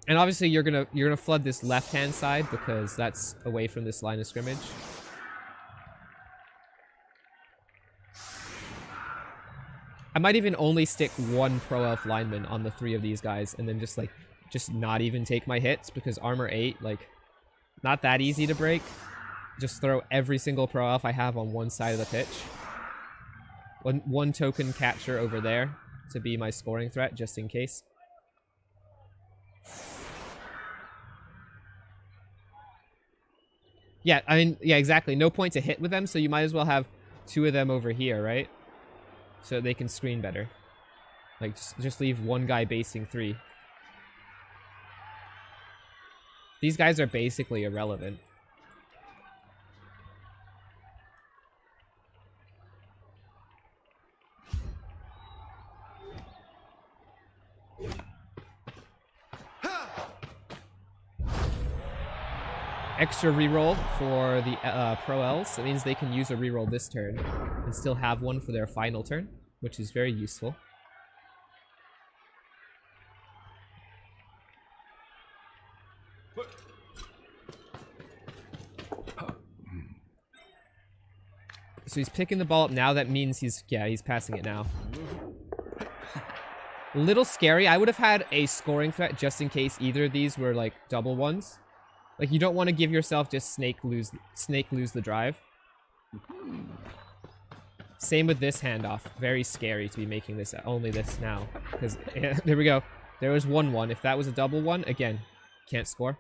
And obviously you're gonna flood this left-hand side because that's away from this line of scrimmage. I might even only stick one pro elf lineman on the 3 of these guys and then just not even take my hits because armor 8, like, not that easy to break. Just throw every single pro elf I have on one side of the pitch. One token catcher over there to be my scoring threat just in case. Yeah, I mean, yeah, exactly. No point to hit with them, so you might as well have 2 of them over here, right? So they can screen better. Like, just leave one guy basing 3. These guys are basically irrelevant. Extra reroll for the Pro Ls. That means they can use a reroll this turn and still have one for their final turn, which is very useful. So he's picking the ball up now. That means he's passing it now. A little scary. I would have had a scoring threat just in case either of these were like double ones. Like, you don't want to give yourself just snake lose the drive. Same with this handoff. Very scary to be making this only this now. Because, yeah, there we go. There was 1-1. If that was a double one, again, can't score.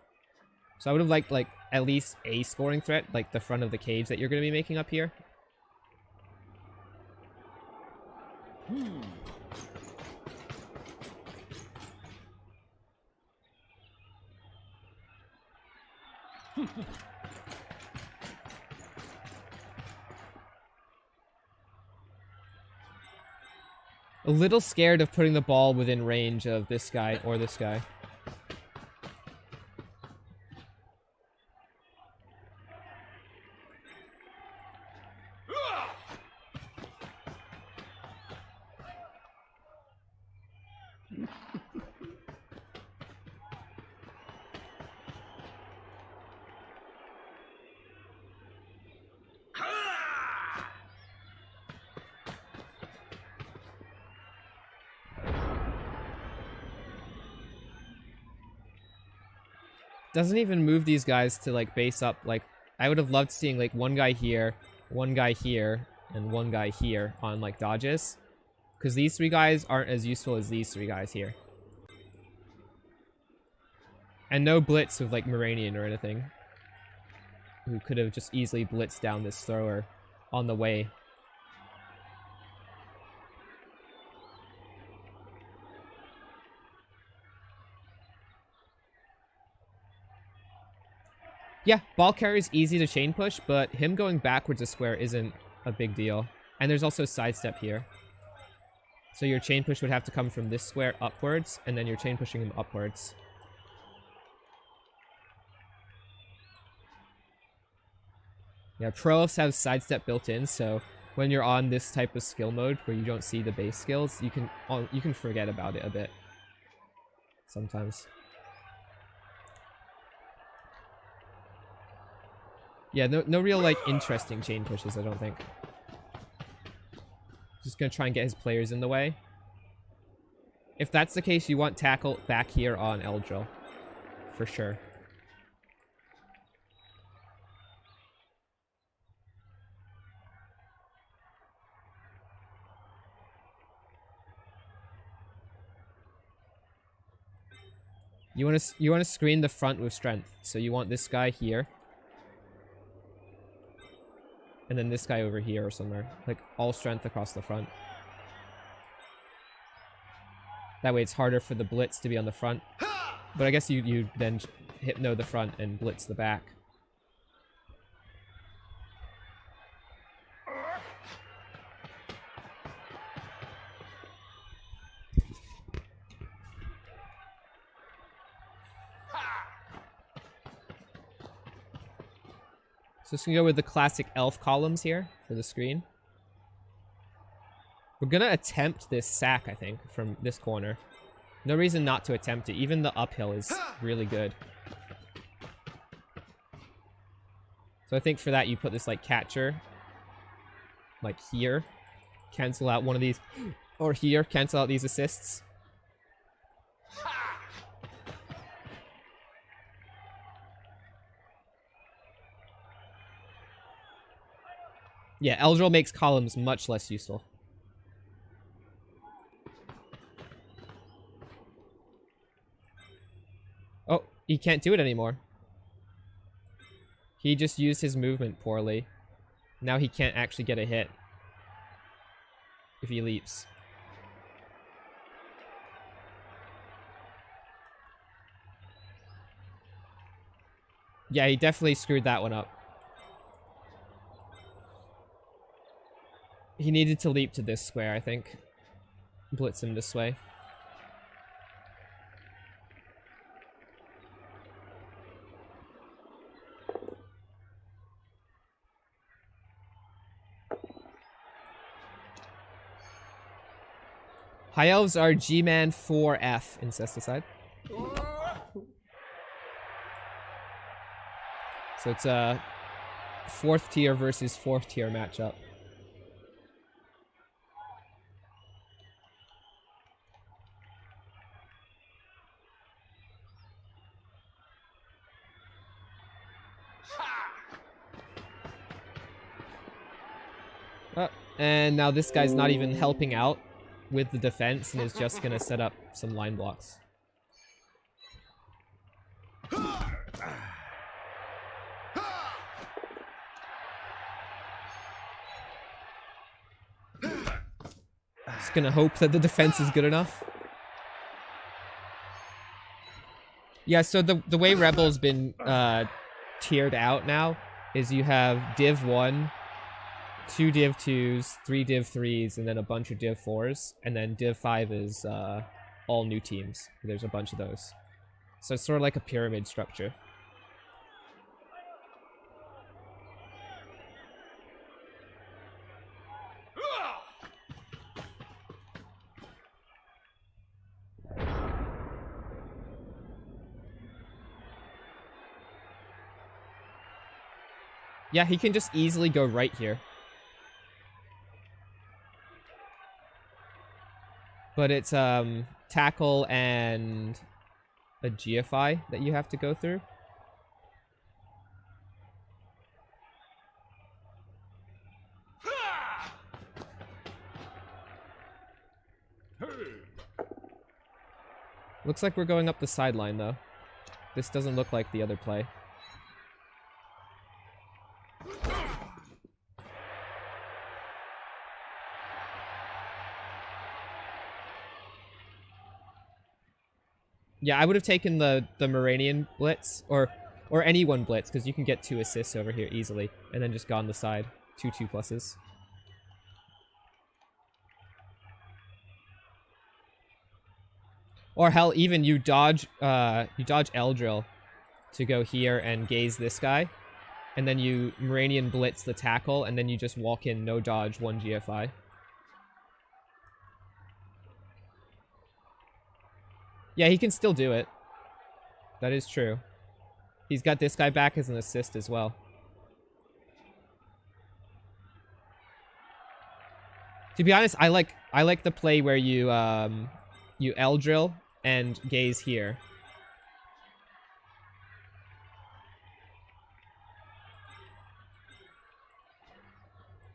So I would have liked, like, at least a scoring threat, like the front of the cage that you're going to be making up here. A little scared of putting the ball within range of this guy or this guy. Doesn't even move these guys to, like, base up. Like, I would have loved seeing, like, one guy here, and one guy here on, like, dodges. Because these 3 guys aren't as useful as these 3 guys here. And no blitz with, like, Moranian or anything. Who could have just easily blitzed down this thrower on the way. Yeah, ball carrier is easy to chain push, but him going backwards a square isn't a big deal. And there's also sidestep here. So your chain push would have to come from this square upwards, and then you're chain pushing him upwards. Yeah, Pro-Elves have sidestep built in, so when you're on this type of skill mode where you don't see the base skills, you can forget about it a bit. Sometimes. Yeah, no real, like, interesting chain pushes, I don't think. Just gonna try and get his players in the way. If that's the case, you want tackle back here on Eldril. For sure. You want to screen the front with strength. So you want this guy here. And then this guy over here or somewhere. Like, all strength across the front. That way it's harder for the blitz to be on the front. But I guess you then hypno the front and blitz the back. So just gonna go with the classic elf columns here for the screen. We're gonna attempt this sack, I think, from this corner. No reason not to attempt it. Even the uphill is really good. So I think for that you put this like catcher, like here, cancel out one of these, or here, cancel out these assists. Yeah, Eldril makes columns much less useful. Oh, he can't do it anymore. He just used his movement poorly. Now he can't actually get a hit if he leaps. Yeah, he definitely screwed that one up. He needed to leap to this square, I think. Blitz him this way. High Elves are G-Man 4F, Incesticide. So it's a 4th tier versus 4th tier matchup. And now this guy's not even helping out with the defense and is just gonna set up some line blocks. Just gonna hope that the defense is good enough. Yeah, so the way Rebel's been tiered out now is you have Div 1, 2 Div 2s, 3 Div 3s, and then a bunch of Div 4s. And then Div 5 is all new teams. There's a bunch of those. So it's sort of like a pyramid structure. Yeah, he can just easily go right here. But it's tackle and a GFI that you have to go through. Looks like we're going up the sideline though. This doesn't look like the other play. Yeah, I would have taken the Moranian blitz, or anyone blitz, because you can get 2 assists over here easily, and then just gone the side. 2 2+. Or hell, even you dodge Eldril to go here and gaze this guy, and then you Moranian blitz the tackle, and then you just walk in, no dodge, 1 GFI. Yeah, he can still do it. That is true. He's got this guy back as an assist as well. To be honest, I like the play where you you Eldril and gaze here.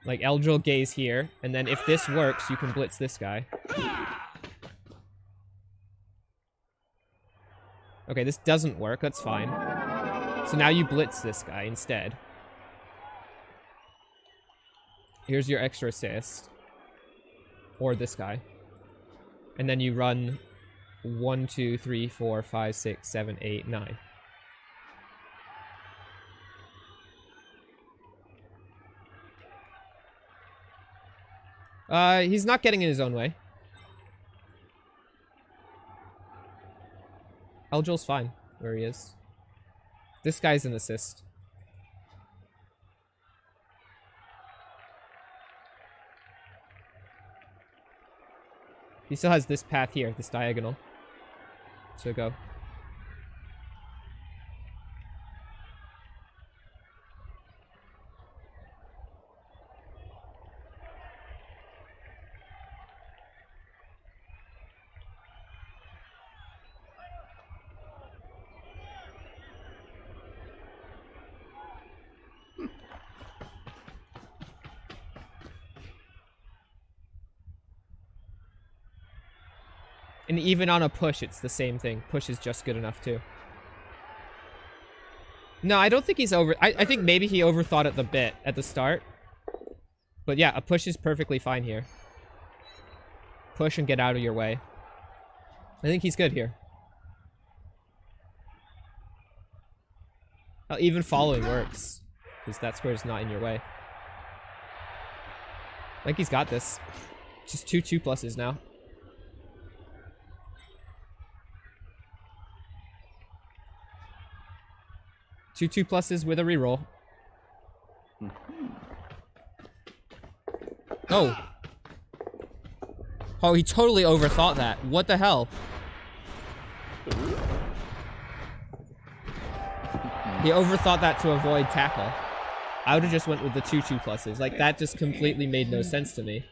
Like Eldril gaze here, and then if this works, you can blitz this guy. Okay, this doesn't work, that's fine. So now you blitz this guy instead. Here's your extra assist. Or this guy. And then you run 1, 2, 3, 4, 5, 6, 7, 8, 9. He's not getting in his own way. Eldril's fine where he is. This guy's an assist. He still has this path here, this diagonal. So go. And even on a push, it's the same thing. Push is just good enough, too. No, I don't think he's over... I think maybe he overthought it the bit at the start. But yeah, a push is perfectly fine here. Push and get out of your way. I think he's good here. Even following works. Because that square is not in your way. I think he's got this. Just 2 2+s now. 2 2+s with a reroll. Oh. Oh, he totally overthought that. What the hell? He overthought that to avoid tackle. I would have just went with the 2 2+s. Like, that just completely made no sense to me.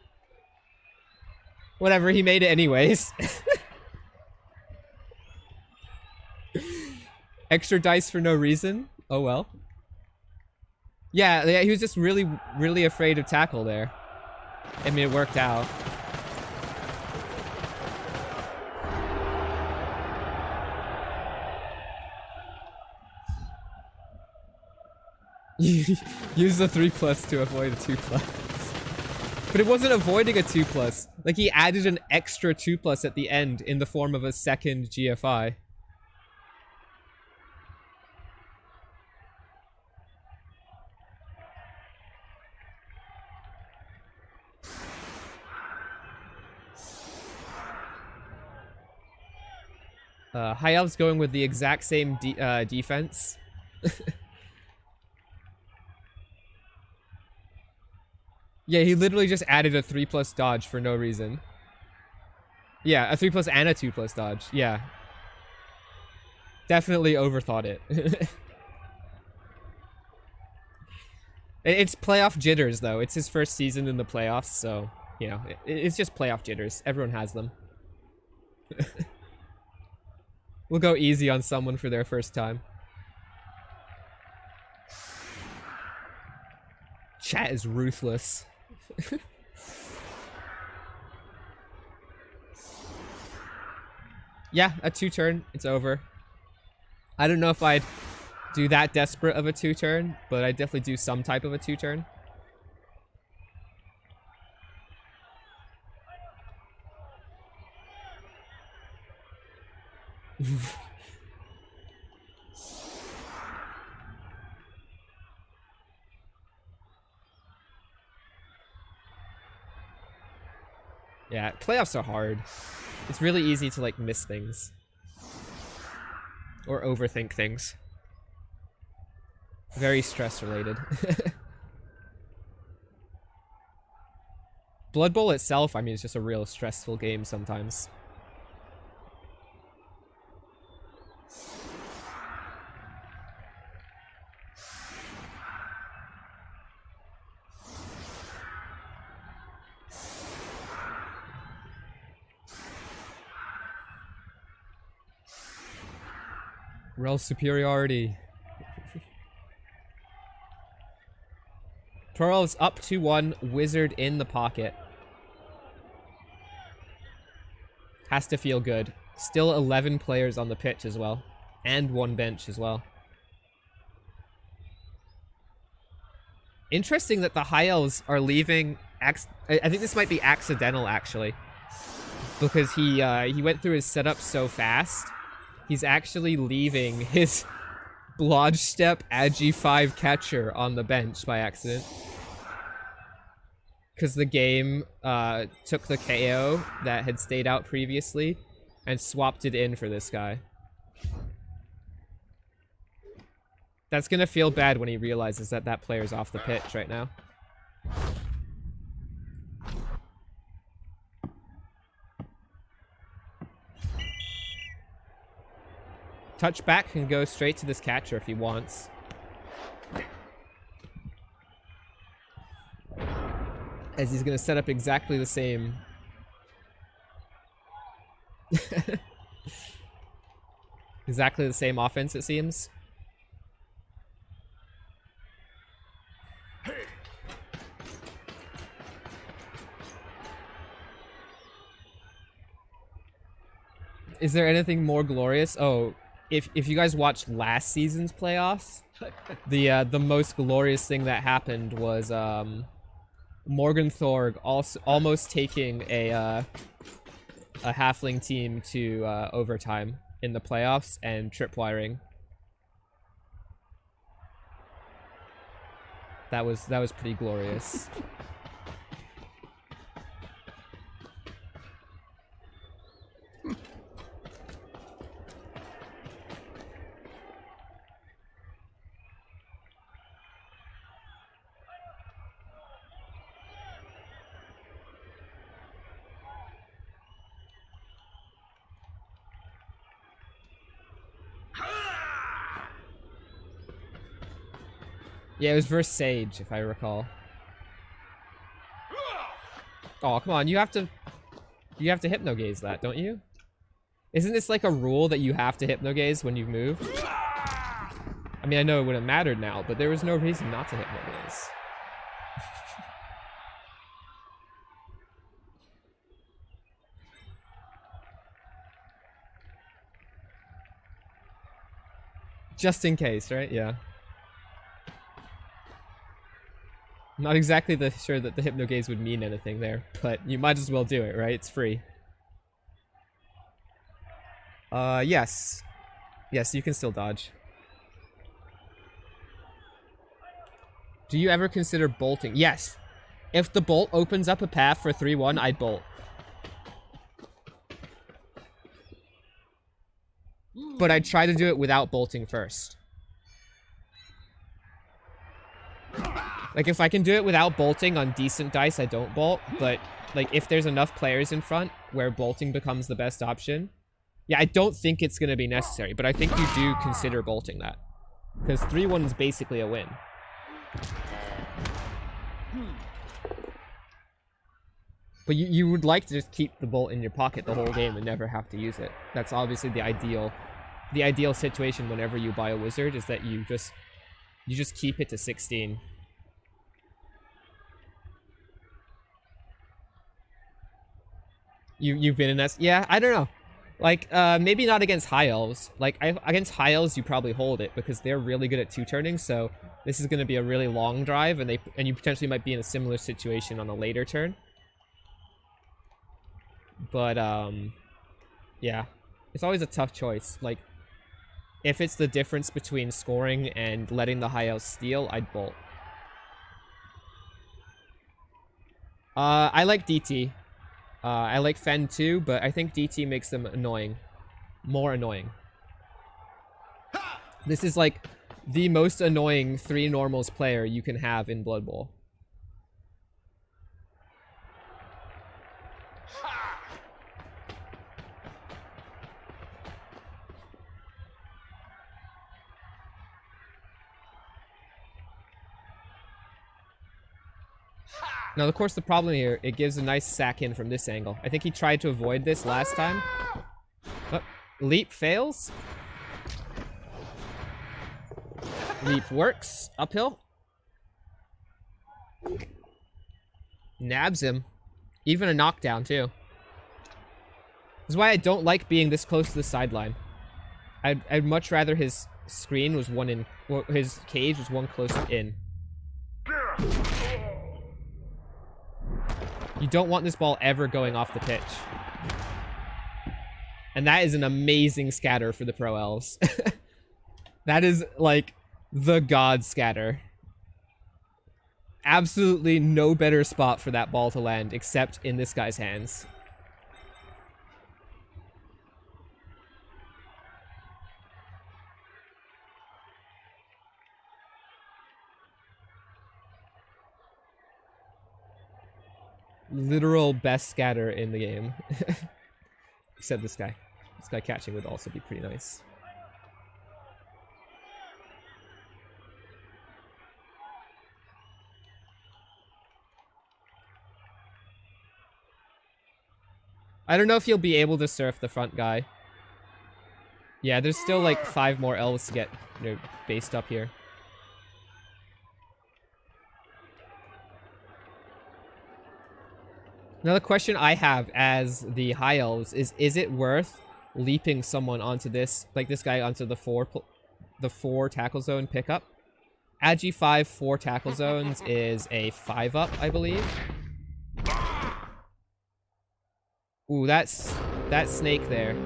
Whatever, he made it anyways. Extra dice for no reason? Oh well. Yeah, he was just really, really afraid of tackle there. I mean, it worked out. Use the 3+ to avoid a 2+. But it wasn't avoiding a 2+. Like, he added an extra 2+ at the end in the form of a second GFI. High Elf's going with the exact same defense. Yeah, he literally just added a 3+ dodge for no reason. Yeah, a 3+ and a 2+ dodge. Yeah. Definitely overthought it. It's playoff jitters, though. It's his first season in the playoffs, so, you know, it's just playoff jitters. Everyone has them. We'll go easy on someone for their first time. Chat is ruthless. Yeah, a 2-turn. It's over. I don't know if I'd do that desperate of a 2-turn, but I'd definitely do some type of a 2-turn. Yeah, playoffs are hard. It's really easy to, like, miss things. Or overthink things. Very stress-related. Blood Bowl itself, I mean, it's just a real stressful game sometimes. Rel superiority. Pearl's up 2-1, Wizard in the pocket. Has to feel good. Still 11 players on the pitch as well. And 1 bench as well. Interesting that the High Elves are leaving... I think this might be accidental, actually. Because he went through his setup so fast. He's actually leaving his Lodge Step Agi 5 catcher on the bench by accident. Because the game took the KO that had stayed out previously and swapped it in for this guy. That's gonna feel bad when he realizes that that player's off the pitch right now. Touchback can go straight to this catcher if he wants. As he's going to set up exactly the same. Exactly the same offense, it seems. Is there anything more glorious? Oh, if you guys watched last season's playoffs, the most glorious thing that happened was Morgan Thorg also almost taking a halfling team to overtime in the playoffs and tripwiring. That was pretty glorious. Yeah, it was versus Sage, if I recall. Oh, come on, you have to hypnogaze that, don't you? Isn't this like a rule that you have to hypnogaze when you've moved? I mean, I know it wouldn't matter now, but there was no reason not to hypnogaze. Just in case, right? Yeah. Not exactly sure that the hypnogaze would mean anything there, but you might as well do it, right? It's free. Yes. Yes, you can still dodge. Do you ever consider bolting? Yes. If the bolt opens up a path for 3-1, I'd bolt. But I'd try to do it without bolting first. Like, if I can do it without bolting on decent dice, I don't bolt. But, like, if there's enough players in front where bolting becomes the best option... Yeah, I don't think it's going to be necessary, but I think you do consider bolting that. Because 3-1 is basically a win. But you would like to just keep the bolt in your pocket the whole game and never have to use it. That's obviously the ideal situation whenever you buy a wizard, is that you just keep it to 16. You've been in that? Yeah, I don't know. Like, maybe not against high elves. Like, against high elves, you probably hold it because they're really good at two-turning. So this is going to be a really long drive, and you potentially might be in a similar situation on a later turn. But yeah, it's always a tough choice. Like, if it's the difference between scoring and letting the high elves steal, I'd bolt. I like DT. I like Fen too, but I think DT makes them annoying. More annoying. This is like the most annoying 3 normals player you can have in Blood Bowl. Now, of course, the problem here, it gives a nice sack in from this angle. I think he tried to avoid this last time. Oh, leap fails. Leap works. Uphill. Nabs him. Even a knockdown, too. This is why I don't like being this close to the sideline. I'd much rather his screen was one in... Well, his cage was one closer in. You don't want this ball ever going off the pitch. And that is an amazing scatter for the Pro Elves. That is, like, the god scatter. Absolutely no better spot for that ball to land except in this guy's hands. Literal best scatter in the game. Except this guy. This guy catching would also be pretty nice. I don't know if you'll be able to surf the front guy. Yeah, there's still like 5 more elves to get, you know, based up here. Another question I have as the high elves is it worth leaping someone onto this, like this guy onto the 4 tackle zone pickup? Agi 5 4 tackle zones is a 5-up, I believe. Ooh, that's that snake there.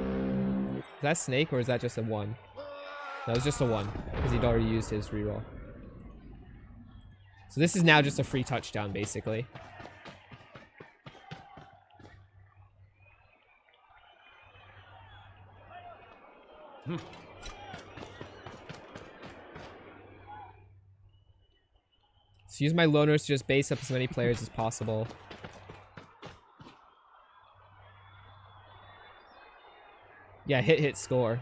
Is that snake or is that just a 1? No, it's just a 1 because he'd already used his reroll. So this is now just a free touchdown, basically. So use my loners to just base up as many players as possible. Yeah, hit, score.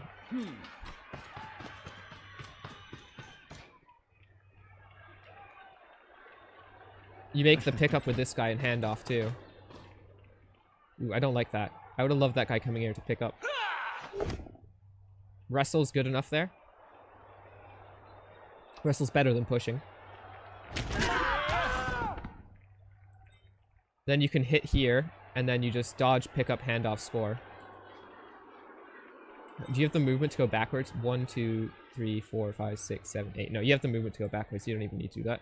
You make the pickup with this guy and handoff too. Ooh, I don't like that. I would have loved that guy coming here to pick up. Wrestle's good enough there. Wrestle's better than pushing. Then you can hit here, and then you just dodge, pick up, handoff, score. Do you have the movement to go backwards? 1, 2, 3, 4, 5, 6, 7, 8. No, you have the movement to go backwards. You don't even need to do that.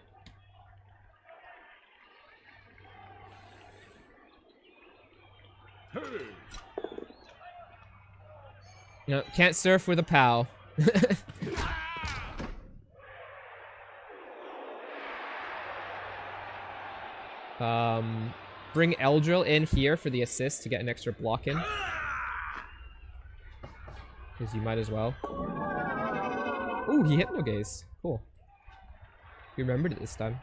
You know, can't surf with a POW. Bring Eldril in here for the assist to get an extra block in. Because you might as well. Ooh, he hypnogazed. Cool. You remembered it this time.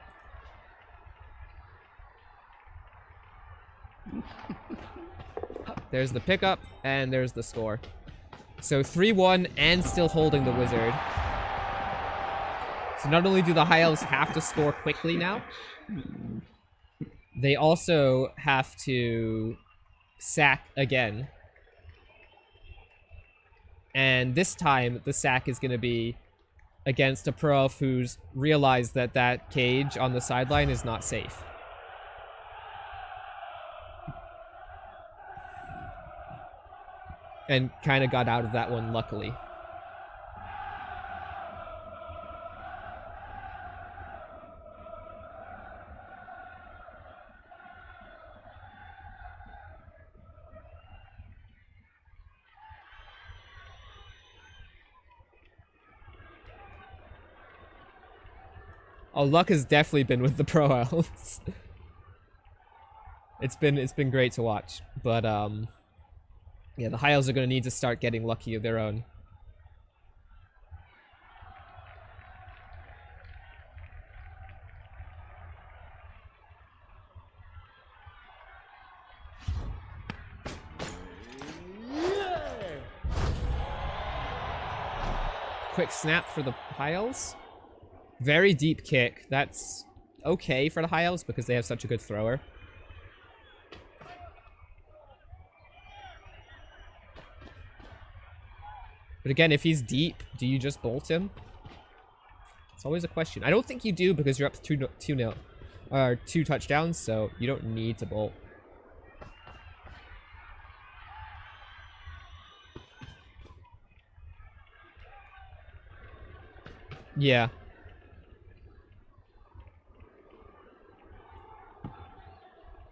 There's the pickup, and there's the score. So 3-1 and still holding the wizard. So not only do the high elves have to score quickly now, they also have to sack again. And this time, the sack is going to be against a pro elf who's realized that that cage on the sideline is not safe. And kind of got out of that one, luckily. Oh, luck has definitely been with the pro elves. It's been great to watch, but yeah, the high elves are going to need to start getting lucky of their own. Quick snap for the high elves. Very deep kick. That's okay for the high elves because they have such a good thrower. But again, if he's deep, do you just bolt him? It's always a question. I don't think you do because you're up to 2 touchdowns, so you don't need to bolt. Yeah.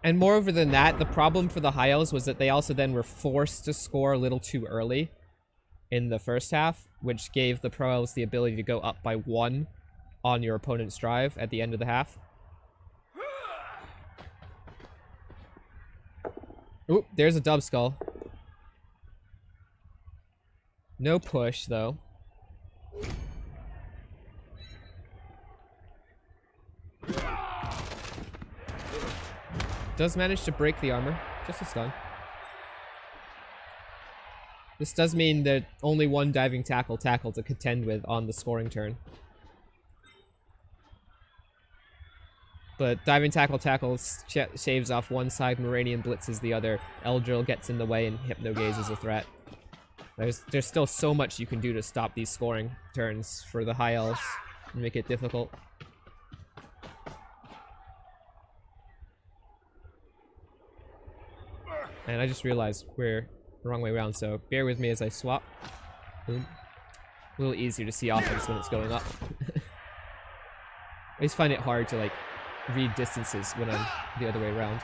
And moreover than that, the problem for the high elves was that they also then were forced to score a little too early in the first half, which gave the pro elves the ability to go up by 1 on your opponent's drive at the end of the half. Oop, there's a dub skull. No push, though. Does manage to break the armor. Just a stun. This does mean that only one diving tackle to contend with on the scoring turn. But diving tackle shaves off one side, Moranian blitzes the other. Eldril gets in the way, and Hypno Gaze is a threat. There's still so much you can do to stop these scoring turns for the high elves and make it difficult. And I just realized we're the wrong way around, so bear with me as I swap. Boom. A little easier to see offense when it's going up. I just find it hard to like read distances when I'm the other way around.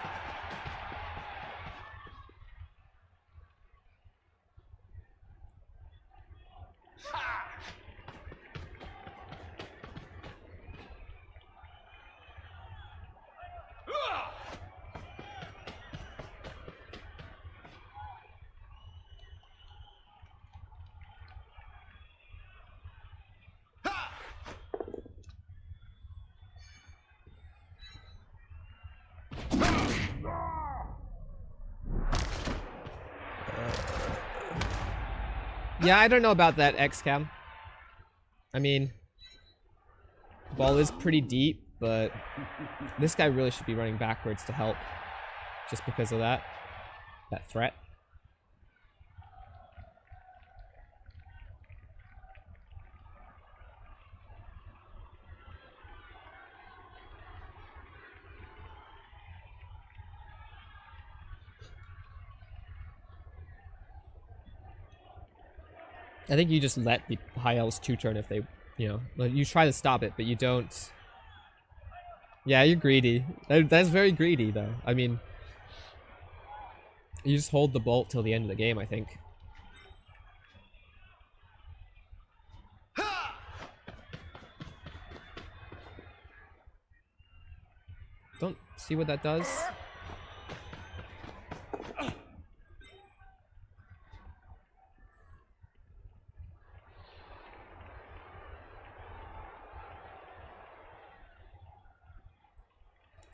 Yeah, I don't know about that X-Cam. I mean, ball is pretty deep, but this guy really should be running backwards to help. Just because of that threat. I think you just let the high elves 2-turn if they, you know, you try to stop it, but you don't. Yeah, you're greedy. That's very greedy, though. I mean, you just hold the bolt till the end of the game, I think. Don't see what that does.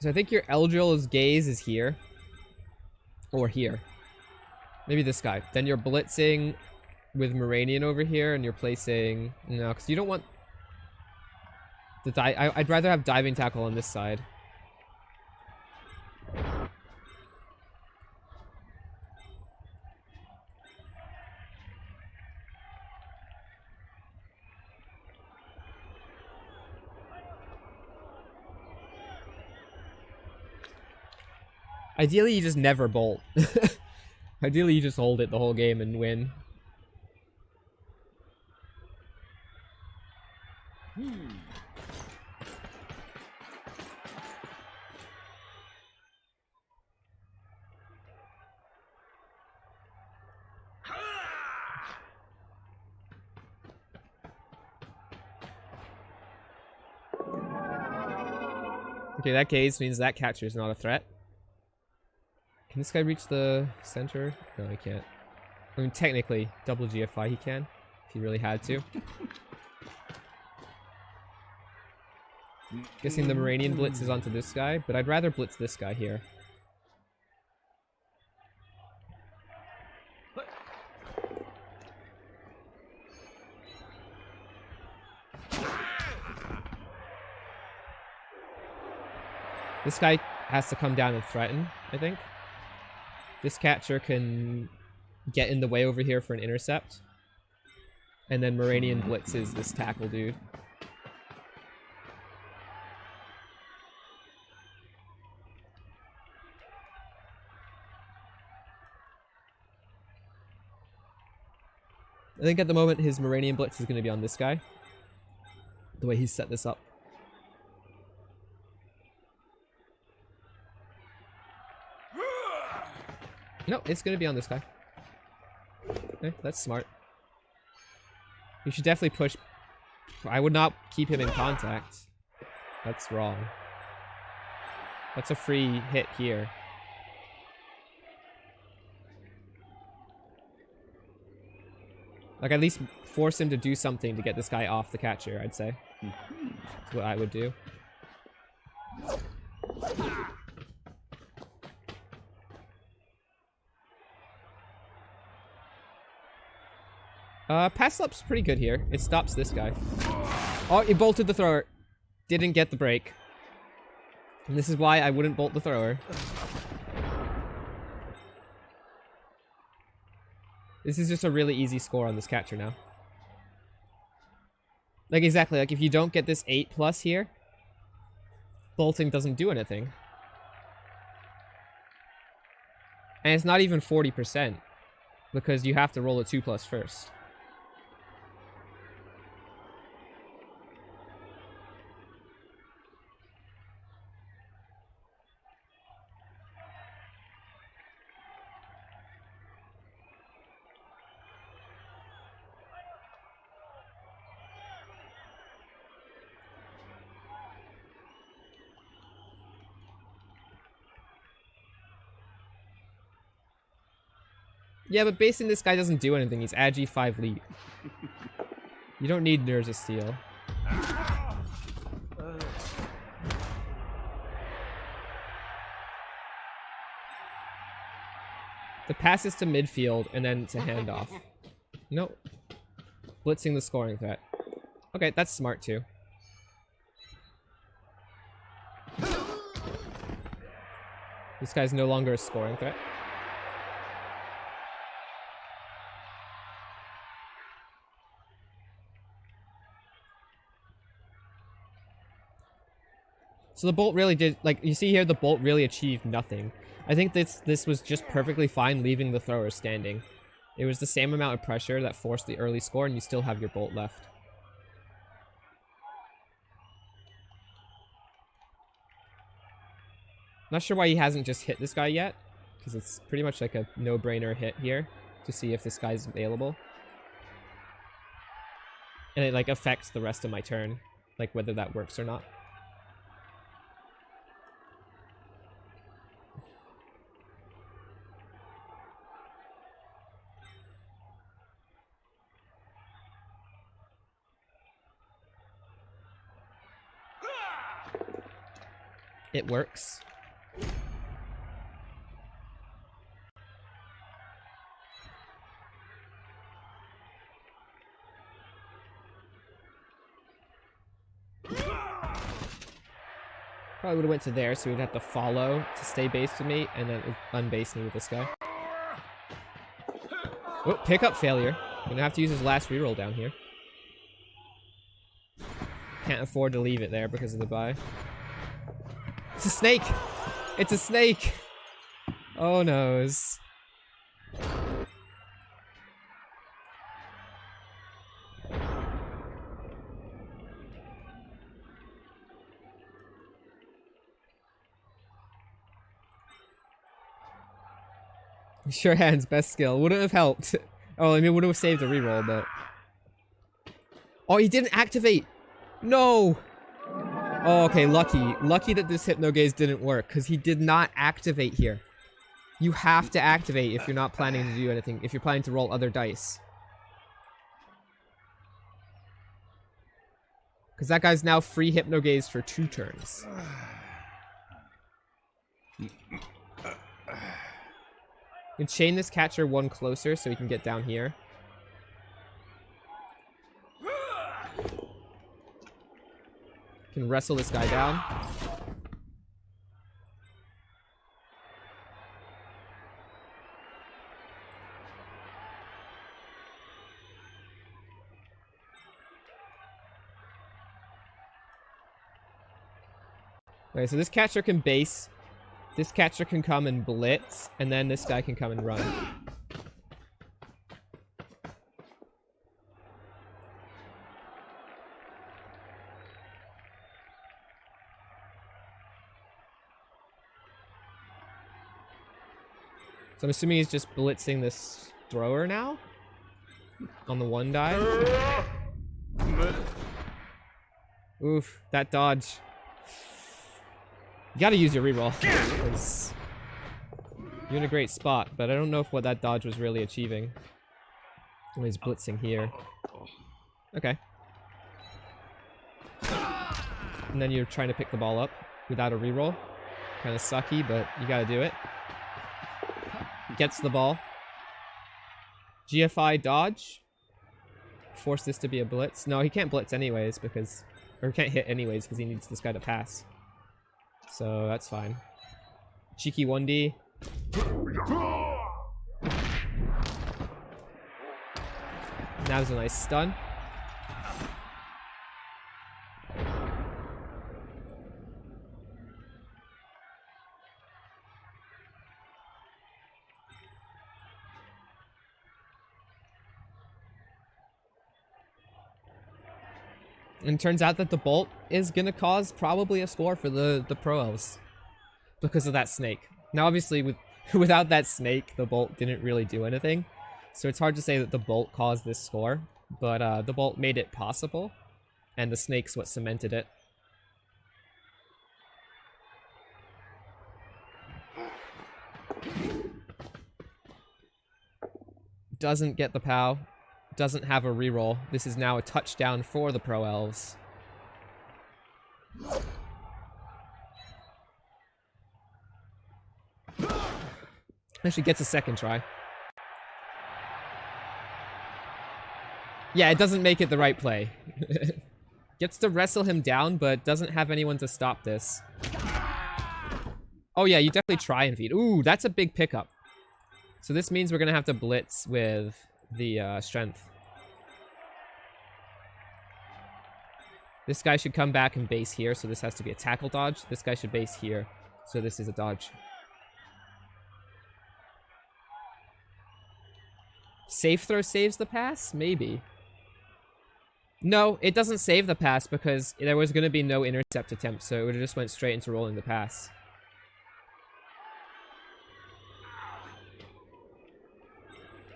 So I think your Eldril's gaze is here. Or here. Maybe this guy. Then you're blitzing with Moranian over here, and you're placing... No, because you don't want... I'd rather have diving tackle on this side. Ideally, you just never bolt. Ideally, you just hold it the whole game and win. Okay, that gaze means that catcher is not a threat. Can this guy reach the center? No, he can't. I mean, technically, double GFI he can, if he really had to. Guessing the Moranian blitz is onto this guy, but I'd rather blitz this guy here. This guy has to come down and threaten, I think. This catcher can get in the way over here for an intercept. And then Moranian blitzes this tackle dude. I think at the moment his Moranian blitz is going to be on this guy. The way he's set this up. No, it's gonna be on this guy. Okay, that's smart. You should definitely push. I would not keep him in contact. That's wrong. That's a free hit here. Like, at least force him to do something to get this guy off the catcher, I'd say. That's what I would do. Pass up's pretty good here. It stops this guy. Oh, he bolted the thrower. Didn't get the break. And this is why I wouldn't bolt the thrower. This is just a really easy score on this catcher now. Like, exactly, like if you don't get this 8+ here, bolting doesn't do anything. And it's not even 40%, because you have to roll a 2+ first. Yeah, but basing this guy doesn't do anything. He's Agi 5 lead. You don't need Nerves of Steel. The pass is to midfield and then to handoff. Nope. Blitzing the scoring threat. Okay, that's smart too. This guy's no longer a scoring threat. So the bolt really did, like, you see here, the bolt really achieved nothing. I think this was just perfectly fine leaving the thrower standing. It was the same amount of pressure that forced the early score, and you still have your bolt left. Not sure why he hasn't just hit this guy yet, because it's pretty much like a no-brainer hit here to see if this guy's available. And it, like, affects the rest of my turn, like, whether that works or not. It works. Probably would have went to there, so we'd have to follow to stay based with me, and then unbase me with this guy. Oh, pickup failure. Gonna have to use his last reroll down here. Can't afford to leave it there because of the buy. It's a snake! It's a snake! Oh noes. Sure hands, best skill. Wouldn't have helped. Oh, I mean, would have saved a reroll, but... Oh, he didn't activate! No! Oh, okay, lucky. Lucky that this Hypno Gaze didn't work, because he did not activate here. You have to activate if you're not planning to do anything, if you're planning to roll other dice. Because that guy's now free Hypno Gaze for 2 turns. You can chain this catcher 1 closer so he can get down here. Can wrestle this guy down. Okay, so this catcher can base. This catcher can come and blitz, and then this guy can come and run. So I'm assuming he's just blitzing this thrower now? On the 1 die? Oof, that dodge. You gotta use your reroll. Because you're in a great spot, but I don't know if what that dodge was really achieving. Oh, he's blitzing here. Okay. And then you're trying to pick the ball up without a reroll. Kinda sucky, but you gotta do it. Gets the ball. GFI dodge. Force this to be a blitz. No, he can't blitz anyways because... Or he can't hit anyways because he needs this guy to pass. So that's fine. Cheeky 1D. That was a nice stun. And turns out that the bolt is gonna cause probably a score for the pro elves because of that snake. Now obviously without that snake, the bolt didn't really do anything. So it's hard to say that the bolt caused this score, but the bolt made it possible, and the snake's what cemented it. Doesn't get the POW. Doesn't have a reroll. This is now a touchdown for the pro elves. Actually gets a second try. Yeah, it doesn't make it the right play. Gets to wrestle him down, but doesn't have anyone to stop this. Oh yeah, you definitely try and feed. Ooh, that's a big pickup. So this means we're gonna have to blitz with the strength. This guy should come back and base here, so this has to be a tackle dodge. This guy should base here, so this is a dodge. Safe throw saves the pass? Maybe. No, it doesn't save the pass because there was going to be no intercept attempt, so it would have just went straight into rolling the pass.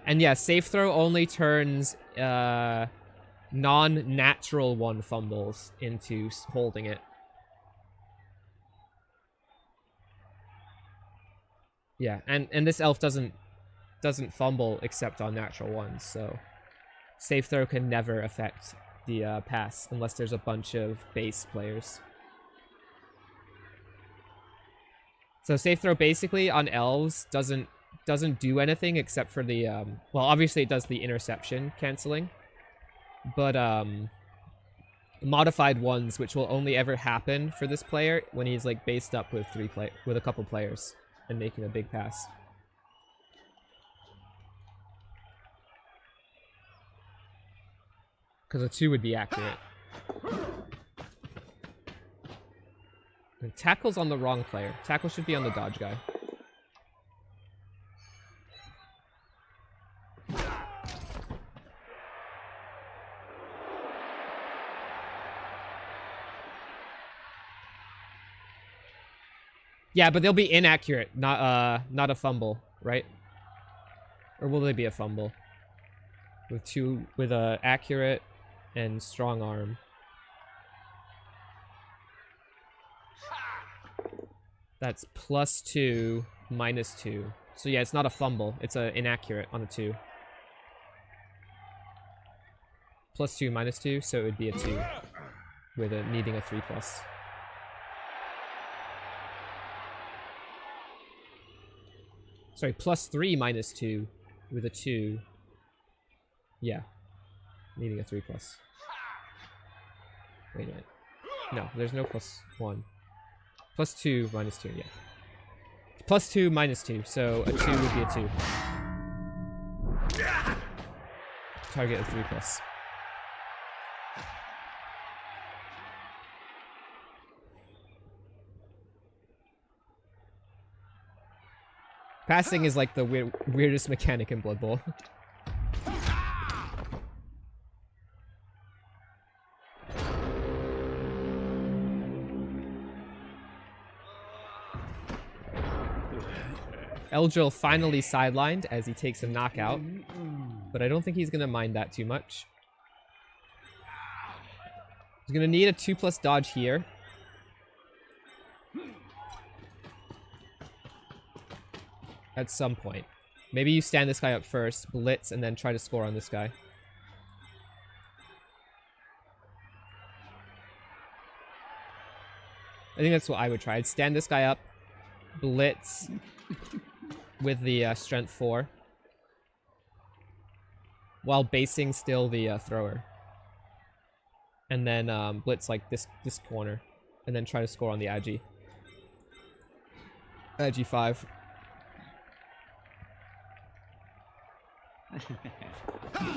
And yeah, safe throw only turns non-natural one fumbles into holding it. Yeah, and this elf doesn't fumble except on natural ones, so safe throw can never affect the pass unless there's a bunch of base players. So safe throw basically on elves doesn't do anything except for the well, obviously it does the interception canceling, but modified ones, which will only ever happen for this player when he's like based up with with a couple players and making a big pass. Because a 2 would be accurate. And tackle's on the wrong player. Tackle should be on the dodge guy. Yeah, but they'll be inaccurate, not a fumble, right? Or will they be a fumble? With a accurate and strong arm. That's +2, -2. So yeah, it's not a fumble. It's a inaccurate on a 2. +2, -2, so it would be a 2 with needing a 3+. Sorry, +3, -2 with a 2. Yeah, needing a 3+. Wait a minute. No, there's no +1. +2, -2, yeah. +2, -2, so a 2 would be a 2. Target a 3+. Passing is like the weirdest mechanic in Blood Bowl. Eldril finally sidelined as he takes a knockout, but I don't think he's gonna mind that too much. He's gonna need a 2+ dodge here. At some point. Maybe you stand this guy up first, blitz, and then try to score on this guy. I think that's what I would try. I'd stand this guy up, blitz with the strength 4, while basing still the thrower. And then blitz like this corner, and then try to score on the agi. G5.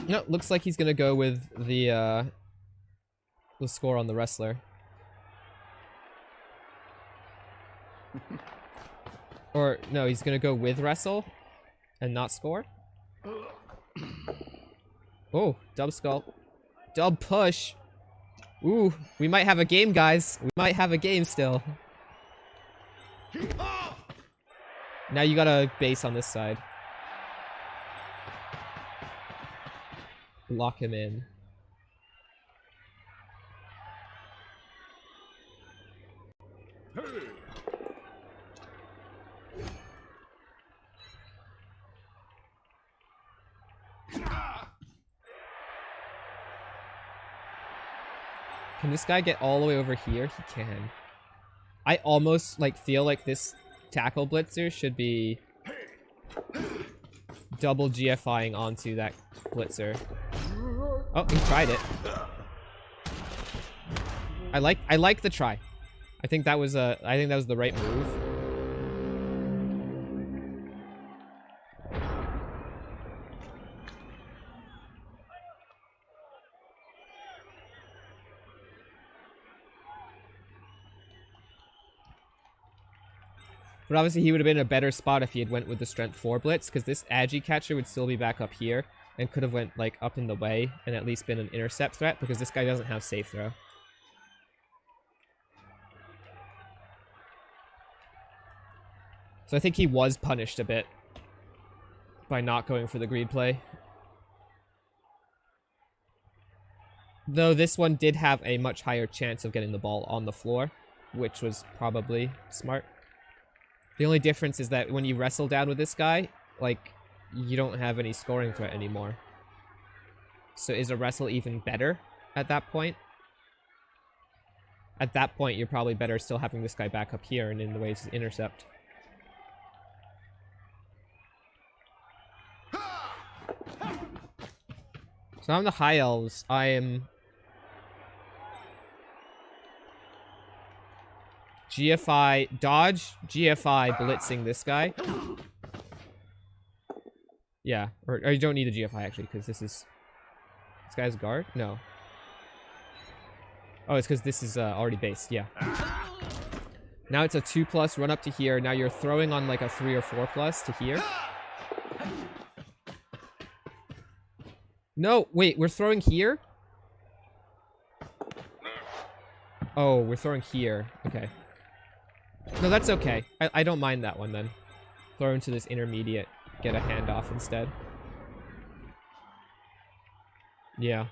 No, looks like he's gonna go with the score on the wrestler. Or no, he's gonna go with wrestle and not score. Oh, dub skull. Dub push. Ooh, we might have a game, guys. We might have a game still. Now you got a base on this side. Lock him in. Can this guy get all the way over here? He can. I almost feel like this tackle blitzer should be double GFIing onto that blitzer. Oh, he tried it. I like the try. I think that was the right move. But obviously he would have been in a better spot if he had went with the strength 4 blitz, because this agi catcher would still be back up here and could have went up in the way and at least been an intercept threat, because this guy doesn't have safe throw. So I think he was punished a bit by not going for the greed play. Though this one did have a much higher chance of getting the ball on the floor, which was probably smart. The only difference is that when you wrestle down with this guy, you don't have any scoring threat anymore. So is a wrestle even better at that point? At that point, you're probably better still having this guy back up here and in the way to intercept. So on the high elves, I am GFI, dodge, GFI, blitzing this guy. Yeah, or you don't need a GFI actually, because this guy's guard? No. Oh, it's because this is already based, yeah. Now it's a 2+, run up to here. Now you're throwing on a 3 or 4+ to here. No, wait, we're throwing here? Oh, we're throwing here. Okay. No, that's okay. I don't mind that one then. Throw into this intermediate. Get a handoff instead. Yeah.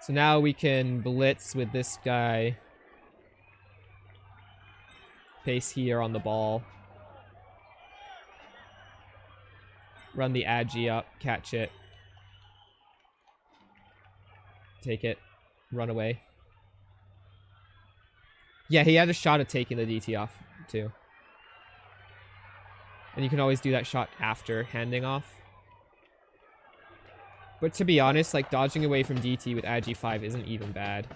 So now we can blitz with this guy. Pace here on the ball. Run the agi up, catch it. Take it. Run away. Yeah, he had a shot at taking the DT off, too. And you can always do that shot after handing off. But to be honest, dodging away from DT with agi 5 isn't even bad.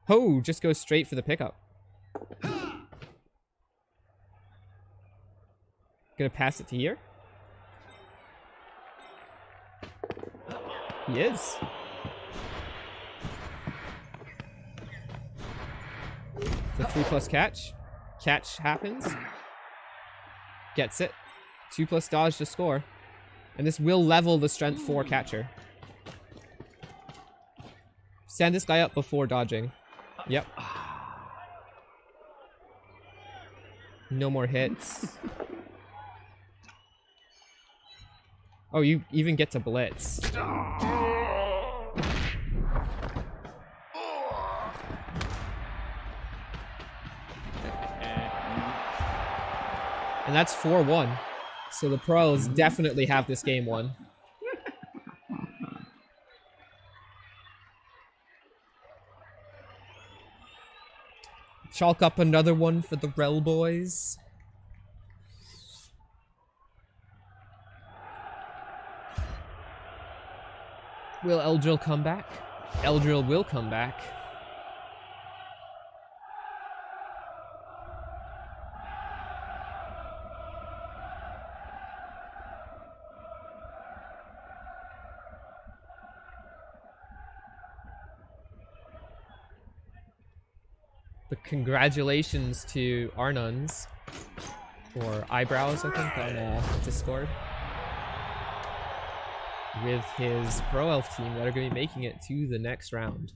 Oh, just go straight for the pickup. Gonna pass it to here? He is. It's a 3+ catch. Catch happens. Gets it. 2+ dodge to score. And this will level the strength 4 catcher. Stand this guy up before dodging. Yep. No more hits. Oh, you even get to blitz. And that's 4-1. So the pros definitely have this game won. Chalk up another one for the Rebbl boys. Will Eldril come back? Eldril will come back. the congratulations to Arnuns, or Eyebrows, I think, on Discord, with his Pro Elf team that are going to be making it to the next round.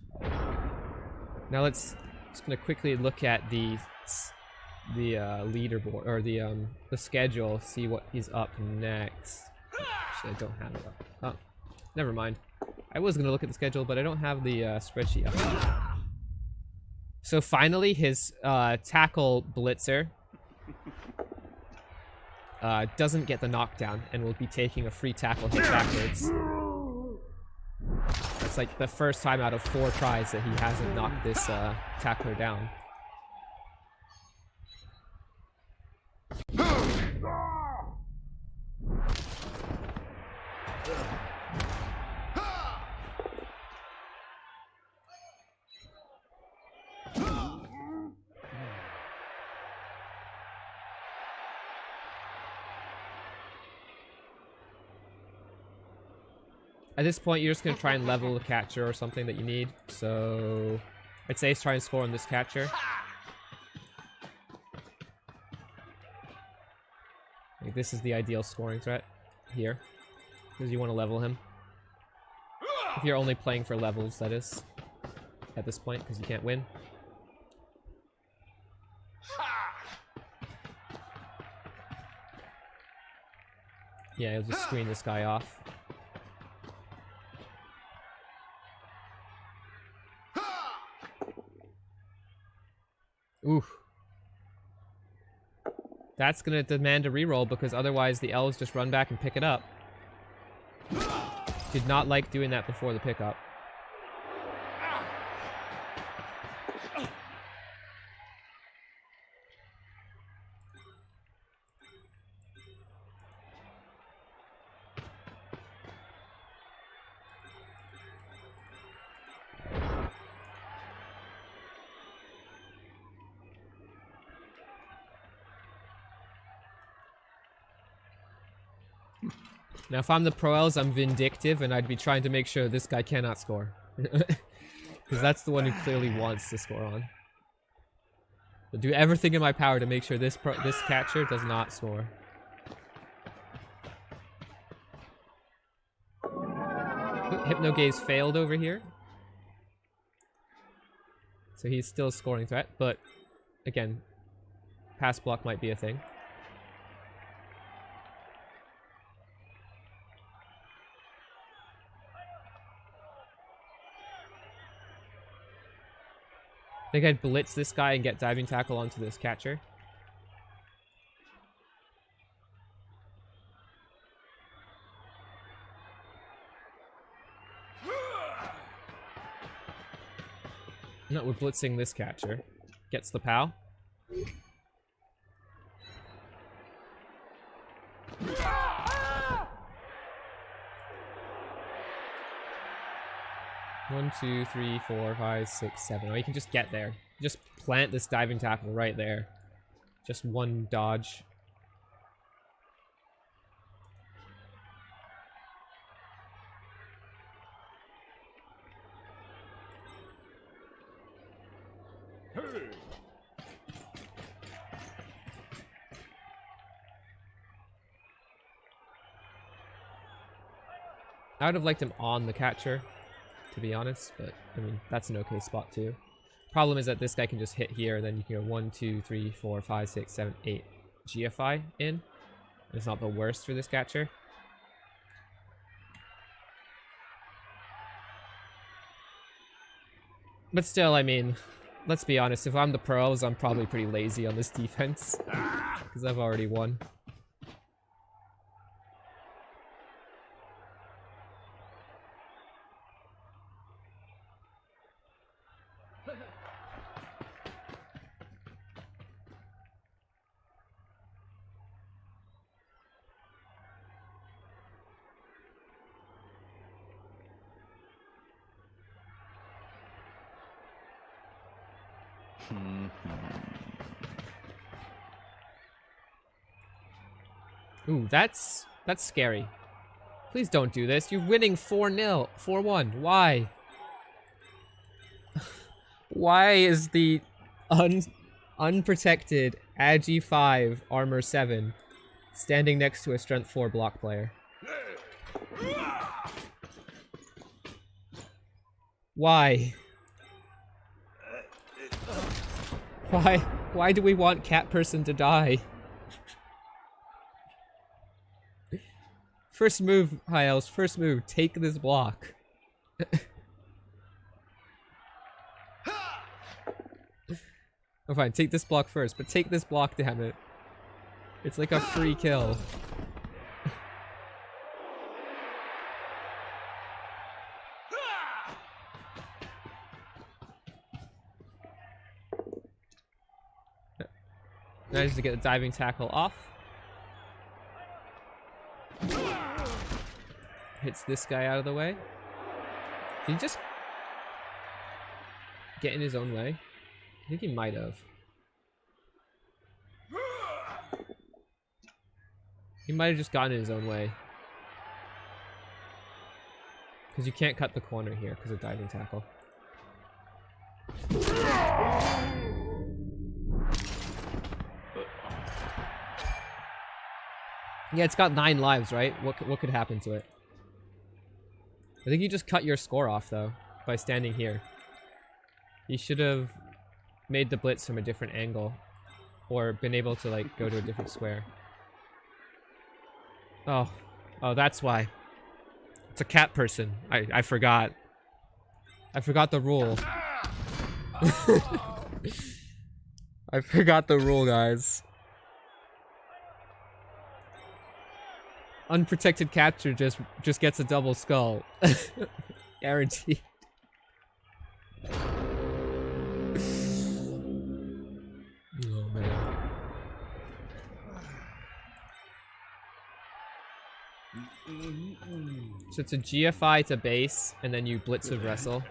Now let's just going to quickly look at the leaderboard, or the schedule, see what is up next. Actually, I don't have it up. Oh, never mind. I was going to look at the schedule, but I don't have the spreadsheet up. So finally, his tackle blitzer doesn't get the knockdown and will be taking a free tackle hit backwards. It's like the first time out of 4 tries that he hasn't knocked this tackler down. At this point, you're just going to try and level the catcher or something that you need. So I'd say try and score on this catcher. Like, this is the ideal scoring threat here, because you want to level him. If you're only playing for levels, that is, at this point, because you can't win. Yeah, you'll just screen this guy off. Oof. That's gonna demand a reroll because otherwise the elves just run back and pick it up. Did not like doing that before the pickup. Now, if I'm the Pro Elves, I'm vindictive, and I'd be trying to make sure this guy cannot score. Because that's the one who clearly wants to score on. I'll do everything in my power to make sure this catcher does not score. Hypno Gaze failed over here. So he's still a scoring threat, but again, pass block might be a thing. I think I'd blitz this guy and get diving tackle onto this catcher. No, we're blitzing this catcher. Gets the POW. One, two, three, four, 5, 6, 7. Oh, you can just get there. Just plant this diving tackle right there. Just one dodge. I would have liked him on the catcher, to be honest, but I mean, that's an okay spot too. Problem is that this guy can just hit here, and then you can go 1, 2, 3, 4, 5, 6, 7, 8 GFI in. It's not the worst for this catcher. But still, I mean, let's be honest, if I'm the pros, I'm probably pretty lazy on this defense. Because I've already won. Ooh, that's scary. Please don't do this. You're winning 4-0, 4-1. Why? Why is the Unprotected, Agi 5, armor 7, standing next to a strength 4 block player. Why? Why do we want cat person to die? First move, High Elves, first move, take this block. Oh fine, take this block first, but take this block, damn it. It's like a free kill. Managed to get the diving tackle off. Hits this guy out of the way. Did he just get in his own way? I think he might have. He might have just gotten in his own way. Because you can't cut the corner here because of diving tackle. Yeah, it's got 9 lives, right? What could happen to it? I think you just cut your score off, though, by standing here. You should have made the blitz from a different angle. Or been able to, like, go to a different square. Oh. Oh, that's why. It's a cat person. I forgot. I forgot the rule. I forgot the rule, guys. Unprotected capture just gets a double skull. Guaranteed. Oh man. So it's a GFI to base, and then you blitz with wrestle.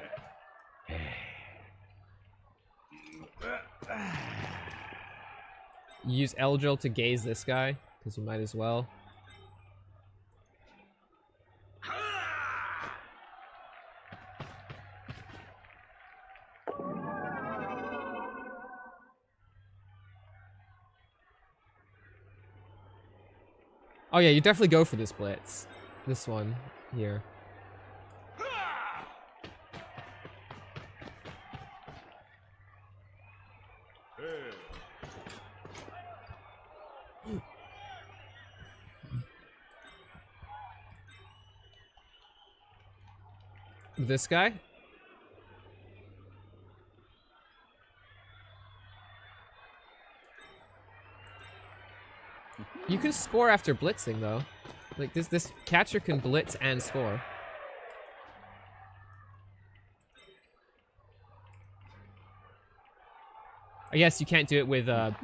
You use Eldril to gaze this guy, because you might as well. Oh yeah, you definitely go for this blitz. This one here. This guy? You can score after blitzing, though. Like, this catcher can blitz and score. I guess you can't do it with a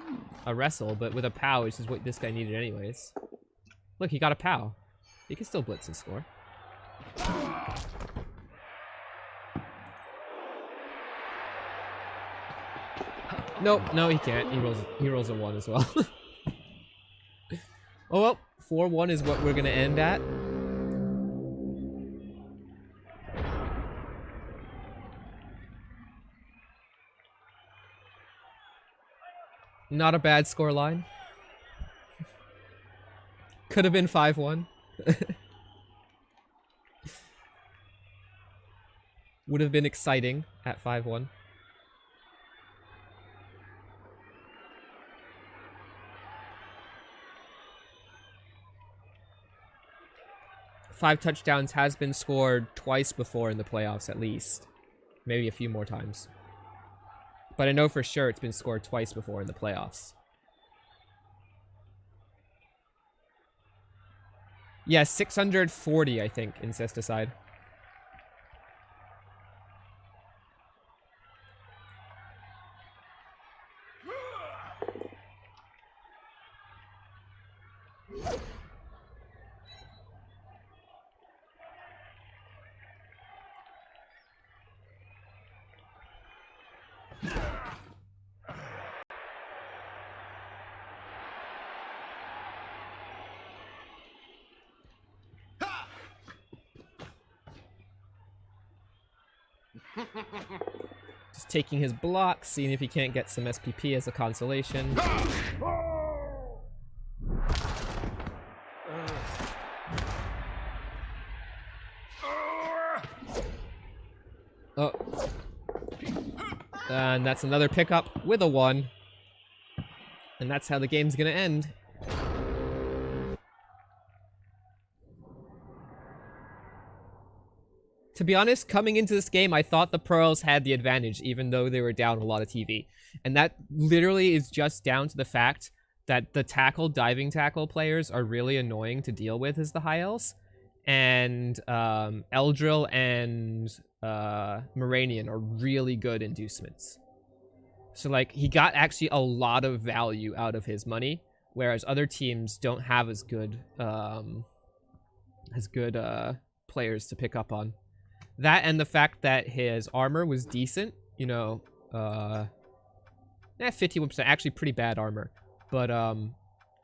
wrestle, but with a POW, which is what this guy needed anyways. Look, he got a POW. He can still blitz and score. Nope, no he can't. He rolls a 1 as well. Oh well, 4-1 is what we're gonna end at. Not a bad score line. Could have been 5-1. Would have been exciting at 5-1. Five touchdowns has been scored twice before in the playoffs, at least. Maybe a few more times. But I know for sure it's been scored twice before in the playoffs. Yeah, 640, I think, incesticide. Just taking his blocks, seeing if he can't get some SPP as a consolation. Oh. And that's another pickup with a 1. And that's how the game's gonna end. To be honest, coming into this game, I thought the Pearls had the advantage, even though they were down a lot of TV. And that literally is just down to the fact that the diving tackle players are really annoying to deal with as the high elves. And Eldril and Moranian are really good inducements. So, like, he got actually a lot of value out of his money, whereas other teams don't have as good players to pick up on. That and the fact that his armor was decent, you know, 51%, actually pretty bad armor. But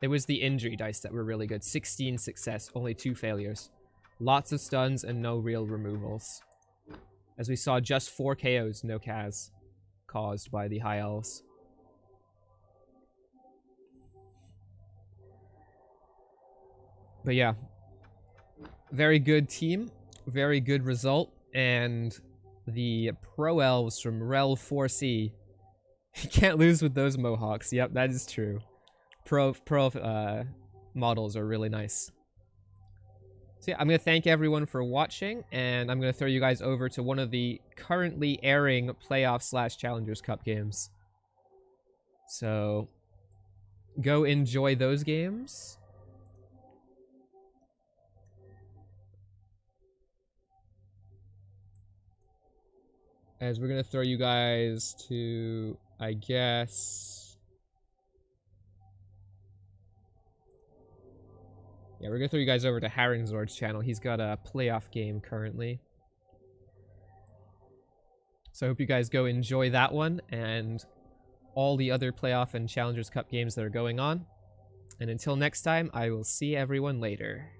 it was the injury dice that were really good. 16 success, only 2 failures. Lots of stuns and no real removals. As we saw, just 4 KOs, no Kaz, caused by the high elves. But yeah, very good team, very good result. And the pro elves from Rebbl64, you can't lose with those mohawks. Yep, that is true. Pro models are really nice. So yeah, I'm going to thank everyone for watching, and I'm going to throw you guys over to one of the currently airing playoff/Challengers Cup games. So go enjoy those games. As we're going to throw you guys to, I guess... Yeah, we're going to throw you guys over to Haringzord's channel. He's got a playoff game currently. So I hope you guys go enjoy that one and all the other playoff and Challengers Cup games that are going on. And until next time, I will see everyone later.